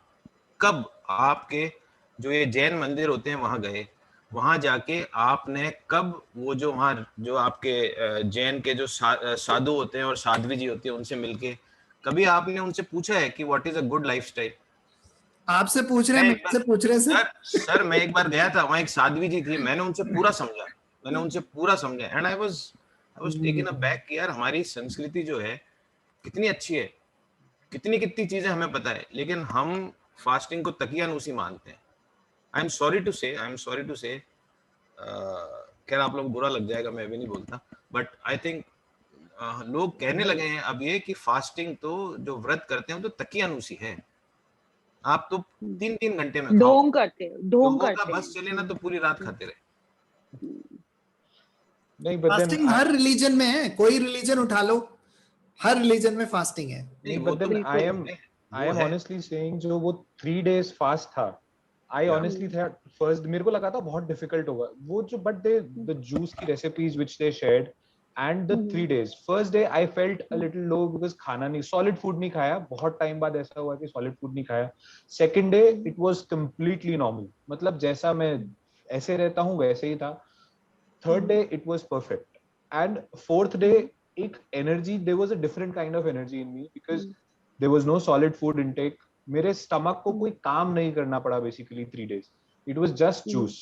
कब आपके जो ये जैन मंदिर होते हैं वहां गए, वहां जाके आपने कब वो जो वहां जो आपके जैन के जो साधु होते हैं और साध्वी जी होती है, उनसे मिलके कभी आपने उनसे पूछा है कि what is a good lifestyle? आपसे पूछ रहे हैं, मुझसे पूछ रहे हैं सर मैं एक बार गया था, वहां एक साध्वी जी थी, मैंने उनसे पूरा समझा and I was taken aback कि यार हमारी संस्कृति जो है कितनी अच्छी है, कितनी चीजें हमें पता है, लेकिन हम फास्टिंग को तकियानूसी मानते हैं। आई एम सॉरी टू से खैर आप लोग बुरा लग जाएगा, मैं भी नहीं बोलता, बट आई थिंक लोग कहने लगे हैं अब ये कि फास्टिंग तो जो व्रत करते हैं तो तकियानुसी है। आप तो 3-3 घंटे में खाओ, ढोंग करते बस चले ना तो पूरी रात खाते रहे। नहीं, but then fasting her religion में है, कोई रिलीजन उठा लो, हर रिलीजन में फास्टिंग है। नहीं, but then I am honestly saying जो वो 3 days fast था, I honestly thought first मेरे को लगा था बहुत difficult होगा वो जो, but the juice की recipes which they shared and the 3 days, first day I felt a little low because खाना नहीं, solid food नहीं खाया, बहुत time बाद ऐसा हुआ कि solid food नहीं खाया। Second day it was completely normal, मतलब जैसा मैं ऐसे रहता हूँ वैसे ही था। Third day it was perfect, and fourth day एक energy, there was a different kind of energy in me because there was no solid food intake. मेरे stomach को कोई काम नहीं करना पड़ा basically 3 days. It was just juice.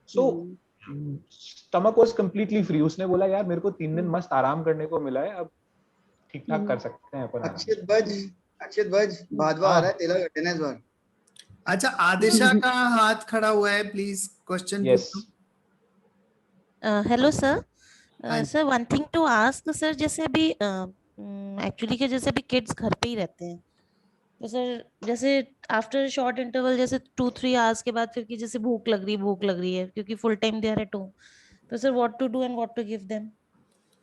So stomach was completely free. उसने बोला यार मेरे को 3 दिन मस्त आराम करने को मिला है, अब ठीक ठाक कर सकते हैं अपन। अक्षित भज भादवा आ रहा है, तेला घटे ना इस बार। अच्छा, आदिशा का हाथ खड़ा हुआ है, please question. Yes. Hello sir, sir one thing to ask sir, जैसे अभी एक्चुअली के जैसे अभी किड्स घर पे ही रहते हैं, तो सर जैसे आफ्टर शॉर्ट इंटरवल जैसे 2-3 आवर्स के बाद फिर की जैसे भूख लग रही है क्योंकि full time they are at home, तो sir what to do and what to give them?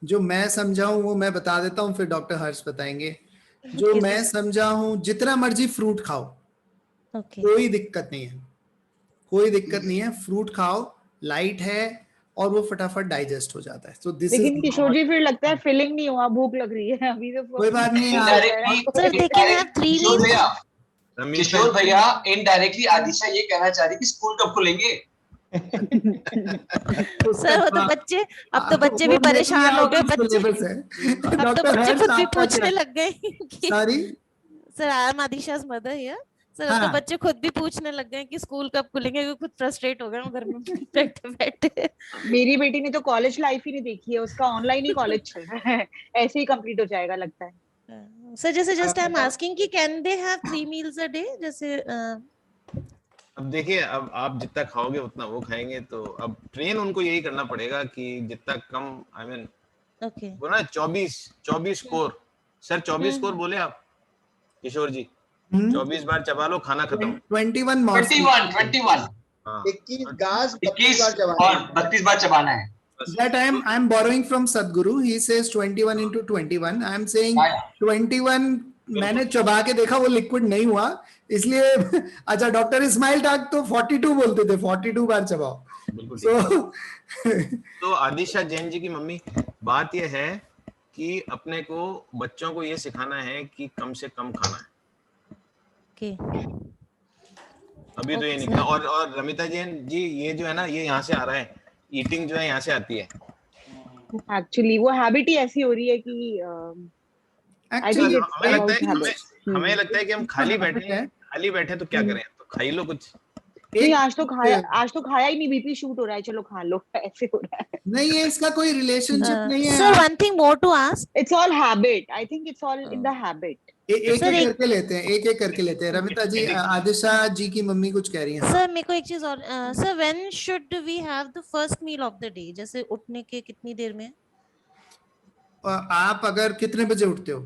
जो मैं समझा हूँ वो मैं बता देता हूँ, फिर डॉक्टर हर्ष बताएंगे। जो मैं समझा हूँ, जितना मर्जी फ्रूट खाओ, कोई दिक्कत नहीं है, कोई दिक्कत नहीं है, फ्रूट खाओ, लाइट है और वो फटाफट डाइजेस्ट हो जाता है। तो दिस लेकिन किशोर जी फिर लगता है फिलिंग नहीं हुआ, भूख लग रही है अभी तो। कोई बात नहीं किशोर भैया इनडायरेक्टली आदिशा ये कहना चाह रही कि स्कूल कब खुलेंगे। सर वो तो बच्चे, अब तो बच्चे भी परेशान हो गए, बच्चे अब तो बच्चे खुद भी पूछने लग गए कि सर आई एम आदिशा's मदर हियर सर, अब तो बच्चे खुद भी पूछने लग गए कि स्कूल कब खुलेंगे, क्योंकि खुद फ्रस्ट्रेट हो गए घर में बैठे। मेरी बेटी ने तो कॉलेज लाइफ ही नहीं देखी है, उसका ऑनलाइन ही कॉलेज चल रहा है, ऐसे ही कंप्लीट हो जाएगा लगता है। सर जैसे जस्ट आई एम आस्किंग कि can they have 3 meals a day? जैसे अब देखिए, अब आप जितना खाओगे उतना वो खाएंगे, तो अब ट्रेन उनको यही करना पड़ेगा कि जितना कम, आई मीन वो ना 24 स्कोर, सर 24 स्कोर बोले आप किशोर जी, 24 बार चबा लो, खाना खत्म। 21 21 गाज 21 और 32 बार चबाना है। That I am borrowing from Sadhguru. He says 21 into 21. I am saying 21 मैंने चबा के देखा, वो लिक्विड नहीं हुआ, इसलिए अच्छा डॉक्टर इस्माइल डाक तो 42 बोलते थे, 42 बार चबाओ। तो आदिशा जैन जी की मम्मी, बात यह है कि अपने को बच्चों को ये सिखाना है कि कम से कम खाना है। अभी तो ये निकला। और रमिता जैन जी, ये जो है ना, ये यहाँ से आ रहा है, ईटिंग जो है यहाँ से आती है। एक्चुअली वो हैबिट ही ऐसी हो रही है कि हमें लगता है कि हम खाली बैठे तो क्या करें, तो खा ही लो कुछ। नहीं, आज तो खाया ही नहीं, बीपी शूट हो रहा है, चलो खा लो, ऐसे हो रहा है। नहीं है, इसका कोई रिलेशनशिप नहीं है। Sir one thing more to ask, it's all habit, I think it's all in the habit. एक करके लेते हैं। रमिता जी, आदिशा जी की मम्मी कुछ कह रही हैं। सर मेरे को एक चीज और, sir when should we have the first meal of the day? जैसे उठने के कितनी देर में? आप अगर कितने बजे उठते हो?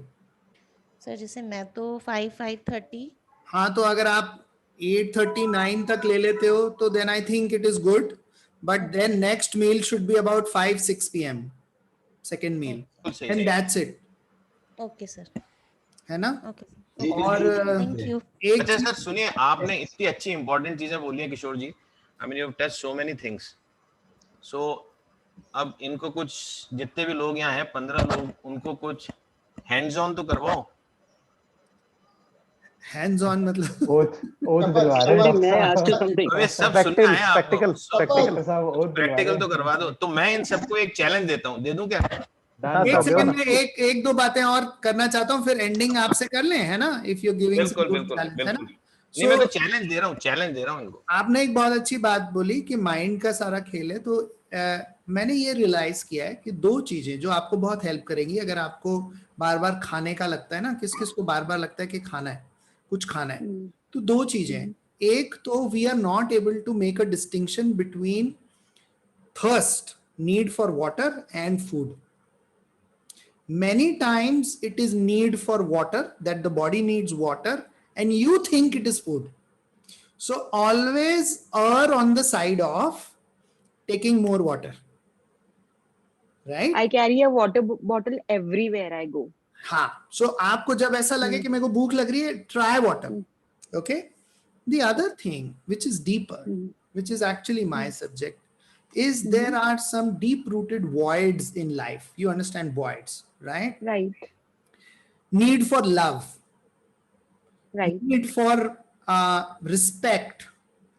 सर जैसे मैं तो 5:30। हाँ, तो अगर आप 8:39 तक ले लेते हो तो then I think it is good, but then next meal should be about 5-6 p.m. second meal, and that's it. Okay sir. है ना? Okay. और thank you. अच्छा सर सुनिए, आपने इतनी अच्छी इंपॉर्टेंट चीजें बोली हैं किशोर जी, I mean you have touched so many things. So अब इनको कुछ, जितने भी लोग यहाँ हैं 15 लोग, उनको कुछ हैंड्स ऑन तो करवाओ। हैंड्स ऑन मतलब ओथ दिलवा रहे हैं। अबे सब सुनना है आपको, प्रैक्टिकल तो करवा दो। तो मैं इन सबको एक चैलेंज देता हूँ, दे दूं क्या? एक सेकंड में एक दो बातें और करना चाहता हूँ, फिर एंडिंग आपसे कर लें, है ना? इफ यू गिविंग बिल्कुल नहीं, मैं तो चैलेंज दे रहा हूँ इनको। आपने एक बहुत अच्छी बात बोली कि माइंड का सारा खेल है, तो मैंने ये रियलाइज किया है कि 2 चीजें जो आपको बहुत हेल्प करेंगी, अगर आपको बार बार खाने का लगता है ना, किस किस को बार बार लगता है कि खाना है, कुछ खाना है, तो 2 चीजें हैं। एक तो we are not able to make a distinction between thirst, need for water, and food. Many times it is need for water, that the body needs water, and you think it is food. So always err on the side of taking more water, right? I carry a water bottle everywhere I go. हाँ, so आपको जब ऐसा लगे कि मेरे को भूख लग रही है, try water. Okay. The other thing, which is deeper, which is actually my subject, is there are some deep-rooted voids in life. You understand voids, right? Right. Need for love. Right. Need for respect,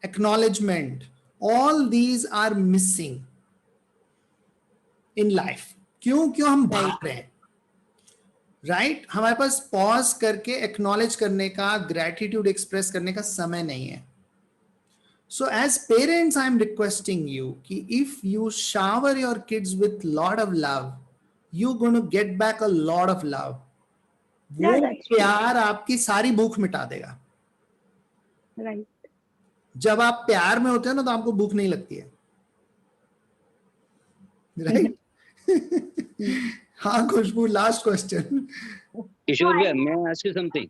acknowledgement. All these are missing in life. क्यों हम भाग रहे हैं? Right? हमारे पास pause करके acknowledge करने का, gratitude express करने का समय नहीं है. So as parents, I'm requesting you कि if you shower your kids with lot of love, you're going to get back a lot of love. वो प्यार आपकी सारी भूख मिटा देगा. Right. जब आप प्यार में होते हो ना तो आपको भूख नहीं लगती है. Right? हाँ खुशबू, last question. किशोर भैया, मैं ask you something.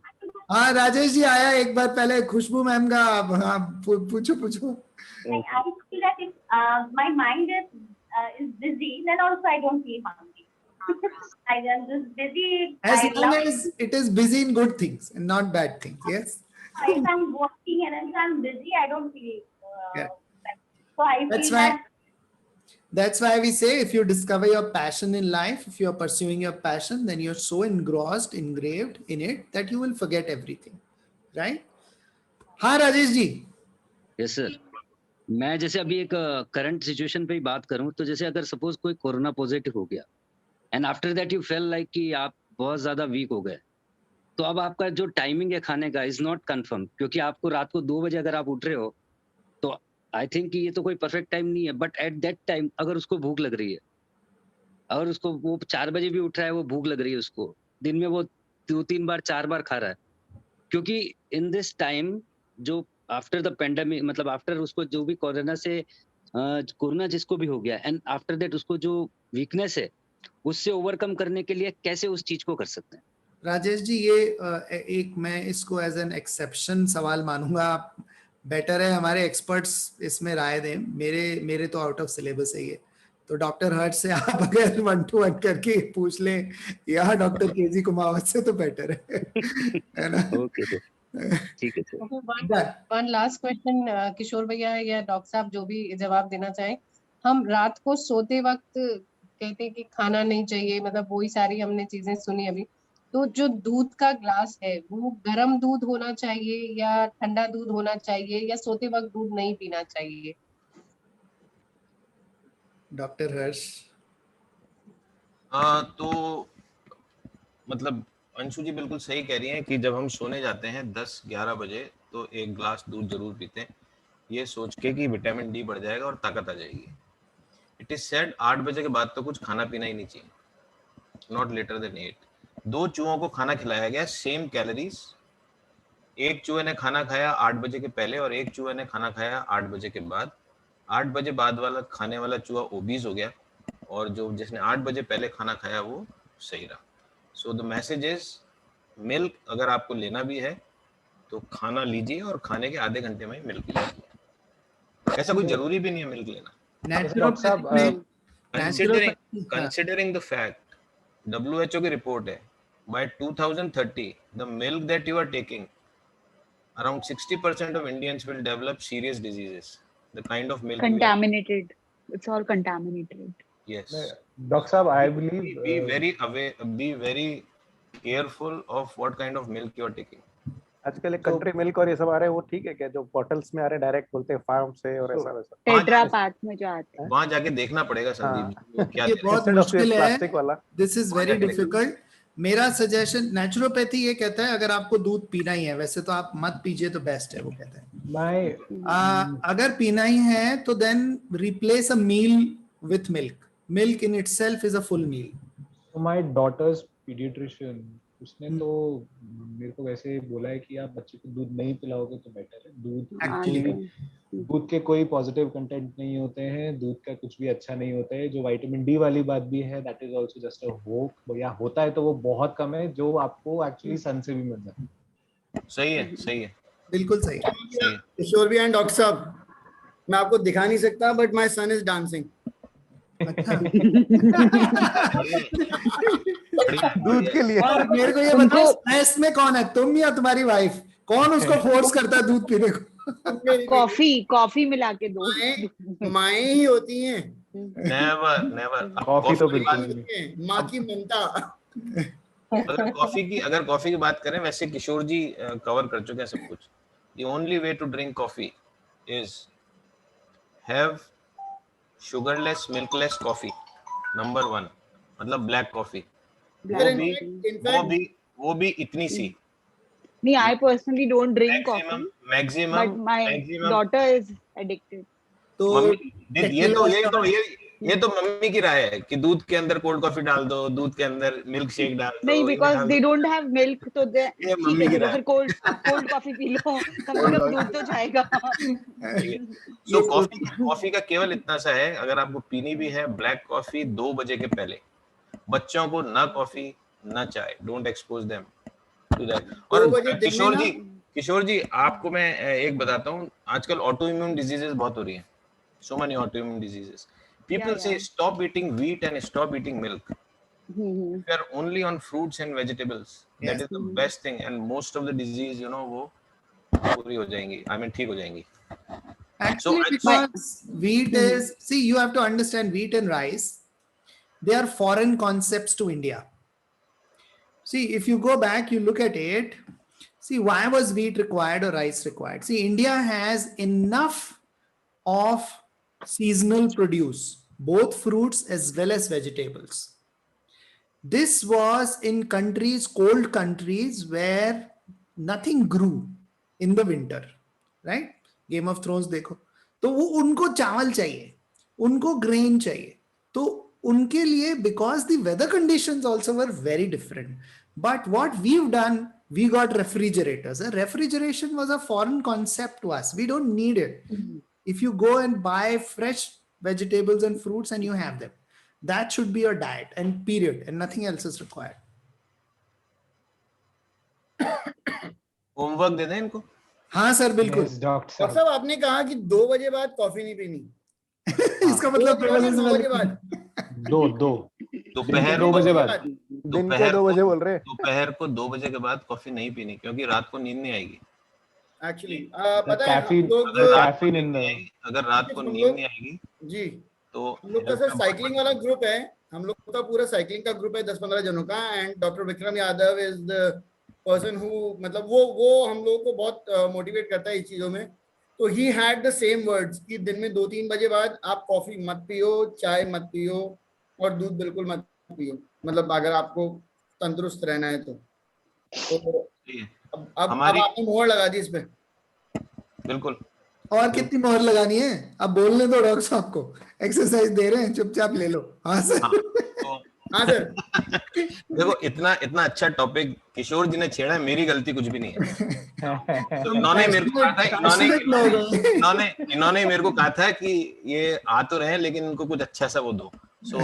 हाँ राजेश जी आया एक बार पहले, खुशबू मैम का. हाँ पूछो. Like, I feel that if my mind is busy, then also I don't feel hungry. I am just busy. As long as it is busy in good things and not bad things. Yes. If I'm working and if I'm busy, I don't feel. Yeah. So I feel That's why we say if you discover your passion in life, if you are pursuing your passion, then you're so engrossed, engraved in it that you will forget everything, right? हाँ Rajesh ji. Yes sir. मैं जैसे अभी एक current situation पे ही बात करूं तो जैसे अगर सपोज कोई कोरोना पॉजिटिव हो गया and after that you fail like कि आप बहुत ज्यादा वीक हो गए, तो अब आपका जो टाइमिंग है खाने का इज नॉट कंफर्म, क्योंकि आपको रात को 2 बजे अगर आप उठ रहे हो तो आई थिंक ये तो कोई परफेक्ट टाइम नहीं है, बट एट दैट टाइम अगर उसको भूख लग रही है और उसको वो 4 बजे भी उठ रहा है, वो भूख लग रही है उसको, दिन में वो 2-3 बार 4 बार खा रहा है, क्योंकि इन दिस टाइम जो आफ्टर द पेंडेमिक, मतलब आफ्टर उसको जो भी कोरोना जिसको भी हो गया एंड आफ्टर दैट उसको जो वीकनेस है उससे ओवरकम करने के लिए कैसे उस चीज को कर सकते हैं? राजेश जी ये एक मैं इसको एज एन एक्सेप्शन सवाल मानूंगा. बेटर है हमारे एक्सपर्ट्स इसमें राय दें. मेरे तो आउट ऑफ सिलेबस है ये, तो डॉक्टर हर्ष से आप अगर 1-to-1 करके पूछ लें या डॉक्टर केजी कुमावत से तो बेटर है ना? ओके ठीक है सर. वन लास्ट क्वेश्चन किशोर भैया या डॉक्टर साहब जो भी जवाब देना चाहें. हम रात को सोते वक्त कहते हैं कि खाना नहीं चाहिए, मतलब वही सारी हमने चीजें सुनी अभी. तो जो दूध का ग्लास है वो गर्म दूध होना चाहिए या ठंडा दूध होना चाहिए या सोते वक्त दूध नहीं पीना चाहिए? डॉक्टर हर्ष. तो मतलब अंशु जी बिल्कुल सही कह रही हैं कि जब हम सोने जाते हैं 10-11 बजे तो 1 ग्लास दूध जरूर पीते हैं, ये सोच के कि विटामिन डी बढ़ जाएगा और ताकत आ जाएगी. इट इज सेड 8 बजे के बाद तो कुछ खाना पीना ही नहीं चाहिए, नॉट लेटर देन 8. 2 चूहों को खाना खिलाया गया, सेम कैलोरीज. एक चूहे ने खाना खाया 8 बजे के पहले और एक चूहे ने खाना खाया 8 बजे के बाद. 8 बजे बाद वाला खाने वाला चूहा ओबीज हो गया और जो जिसने 8 बजे पहले खाना खाया वो सही रहा. So the message is milk अगर आपको लेना भी है तो खाना लीजिए और खाने के आधे घंटे में मिल्क लीजिए. ऐसा कोई जरूरी भी नहीं है मिल्क लेना. Considering the fact, WHO की रिपोर्ट है, by 2030 the milk that you are taking, around 60% of Indians will develop serious diseases. The kind of milk contaminated. It's all contaminated. Yes. Doctor साहब, I believe be very aware, be very careful of what kind of milk you are taking. आजकल एक country milk और ये सब आ रहे हैं, वो ठीक है क्या? जो बॉटल्स में आ रहे हैं डायरेक्ट बोलते हैं फार्म से और ऐसा वैसा. टेट्रा पैक में जो आता है वहां जाके देखना पड़ेगा संदीप क्या ये बहुत मुश्किल है. प्लास्टिक वाला. This is very difficult. मेरा सजेशन, नेचुरोपैथी ये कहता है अगर आपको दूध पीना ही है, वैसे तो आप मत पीजिए तो बेस्ट है, वो कहता है. अगर पीना ही है तो then replace a meal with milk. Milk in itself is a full meal. So my daughter's pediatrician उसने तो मेरे को वैसे बोला है कि आप बच्चे को दूध नहीं पिलाओगे तो बेटर है। दूध के कोई पॉजिटिव कंटेंट नहीं होते हैं, दूध का कुछ भी अच्छा नहीं होता है। जो विटामिन डी वाली बात भी है, that is also just a hope, या होता है तो वो बहुत कम है, जो आपको एक्चुअली सन से भी मिल जाता है। सही है, सही है, बिल्कुल सही। किशोर भैया एंड डॉक्टर साहब, मैं आपको दिखा नहीं सकता but my son is dancing. दूध के लिए। और मेरे को ये बताओ, स्ट्रेस में कौन है, तुम या तुम्हारी वाइफ? कौन उसको फोर्स करता है दूध पीने को? कॉफी मिला के दो। माएँ ही होती हैं। नेवर कॉफी तो बिल्कुल नहीं। माँ की ममता। अगर कॉफी की बात करें, वैसे किशोर जी कवर कर चुके हैं सब कुछ। The only way to drink coffee is have sugarless, milkless coffee. Number 1, मतलब black coffee. वो भी इतनी सी। नहीं, I personally don't drink coffee. Maximum. But my daughter is addicted. तो ये तो मम्मी की राय है कि दूध के अंदर कोल्ड कॉफी डाल दो, दूध के अंदर मिल्क शेक डाल दो। नहीं, because they don't have milk, तो ठीक है, फिर कोल्ड कॉफी पी लो, कम से कम दूध तो जाएगा। So कॉफी का केवल इतना सा है, अगर आपको पीनी भी है ब्लैक कॉफी 2 बजे के पहले। बच्चों को ना कॉफी ना चाय, don't expose them to that. और किशोर जी आपको मैं एक बताता हूँ, आजकल ऑटो इम्यून डिजीजेस बहुत हो रही हैं। So many autoimmune diseases. People say stop eating wheat and stop eating milk. If you are only on fruits and vegetables, that is the best thing, and most of the disease, you know, वो पूरी हो जाएंगी, I mean ठीक हो जाएंगी। Actually, because wheat is, see, you have to understand, wheat and rice, they are foreign concepts to India. See, if you go back, you look at it, see, why was wheat required or rice required? See, India has enough of seasonal produce, both fruits as well as vegetables. This was in countries, cold countries, where nothing grew in the winter, right? Game of Thrones देखो, तो वो उनको चावल चाहिए, उनको grain चाहिए, तो उनके लिए, because the weather conditions also were very different. But what we've done, we got refrigerators. Refrigeration was a foreign concept to us. We don't need it. If you go and buy fresh vegetables and fruits and you have them, that should be your diet, and period, and nothing else is required. Homework दे दें इनको? हाँ sir, बिल्कुल। Doctor साहब, आपने कहा कि 2 बजे बाद कॉफी नहीं पीनी। इसका मतलब 2 बजे बाद, दोपहर 2 बजे बाद, दिन के 2 बजे बोल रहे। दोपहर को 2 बजे के बाद कॉफी नहीं पीनी, क्योंकि रात को नींद नहीं आएगी। एक्चुअली पता है, अगर रात को नींद नहीं आएगी जी, तो हम लोग का सर साइकिलिंग वाला ग्रुप है, हम लोग का पूरा साइकिलिंग का ग्रुप है 10-15 जनों का, and doctor Vikram Yadav is the person who, मतलब वो हम लोगों को बहुत मोटिवेट करता है इस चीजों में। तो he had the same words कि दिन में 2-3 बजे बाद आप कॉफी मत पियो, चाय मत पियो, और दूध बिल्कुल मत पियो, मतलब अगर आपको तंदुरुस्त रहना है तो अब आपने मोहर लगा दी इस पे। बिल्कुल। और कितनी मोहर लगानी है? अब बोलने दो डॉक्टर साहब को, एक्सरसाइज दे रहे हैं, चुपचाप ले लो। हाँ सर। हाँ सर। देखो, इतना अच्छा टॉपिक किशोर जी ने छेड़ा है, मेरी गलती कुछ भी नहीं है। तो इन्होंने मेरे को कहा था कि ये आ तो रहे हैं, लेकिन इनको कुछ अच्छा सा वो दो। सो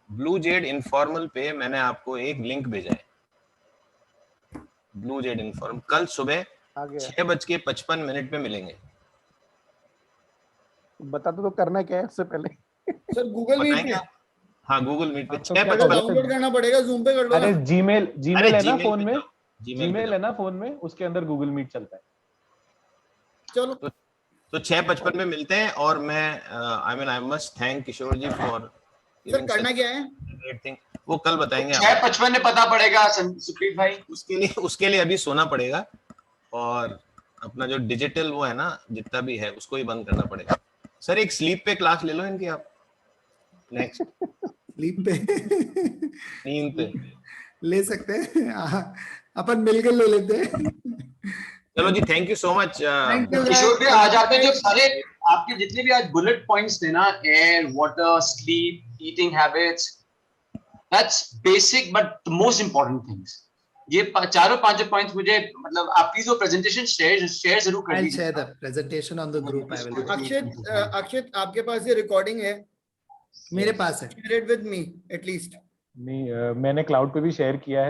ब्लू जेड इनफॉर्मल पे मैंने आपको एक लिंक भेजा है, ब्लू जेड इनफॉर्म। कल सुबह 6:55 पे मिलेंगे। बता दो तो करना क्या है उससे पहले? सर गूगल मीट पे। हाँ, गूगल मीट पे 6:55 डाउनलोड करना पड़ेगा, जूम पे कर लो। अरे जीमेल है ना फोन में, जीमेल है ना फोन में, उसके अंदर गूगल मीट चलता है। चलो तो 6:55 में मिलते हैं। और मैं I must thank Kishore ji for. Sir करना क्या है? ग्रेट थिंग, वो कल बताएंगे। 6:55 में पता पड़ेगा सुप्रीत भाई। उसके लिए अभी सोना पड़ेगा, और अपना जो डिजिटल वो है ना, जितना भी है, उसको ही बंद करना पड़ेगा। सर एक स्लीप पे क्लास ले लो इनकी आप नेक्स्ट। स्लीप पे, नींद पे ले सकते हैं, अपन मिलकर ले लेते हैं। चलो जी, थैंक यू सो मच। किशोर भाई, आज आपने जो सारे आपके जितने भी आज बुलेट पॉइंट्स थे ना, air, water, sleep, eating habits, that's basic but the most important things. ये चारों पांचों पॉइंट्स मुझे मतलब आप प्लीज वो प्रेजेंटेशन शेयर जरूर कर I'll दीजिए। share the presentation on the group. I will. अक्षित आपके पास ये रिकॉर्डिंग है? मेरे पास है। Share it with me at least. नहीं मैंने क्लाउड पे भी शेयर किया है।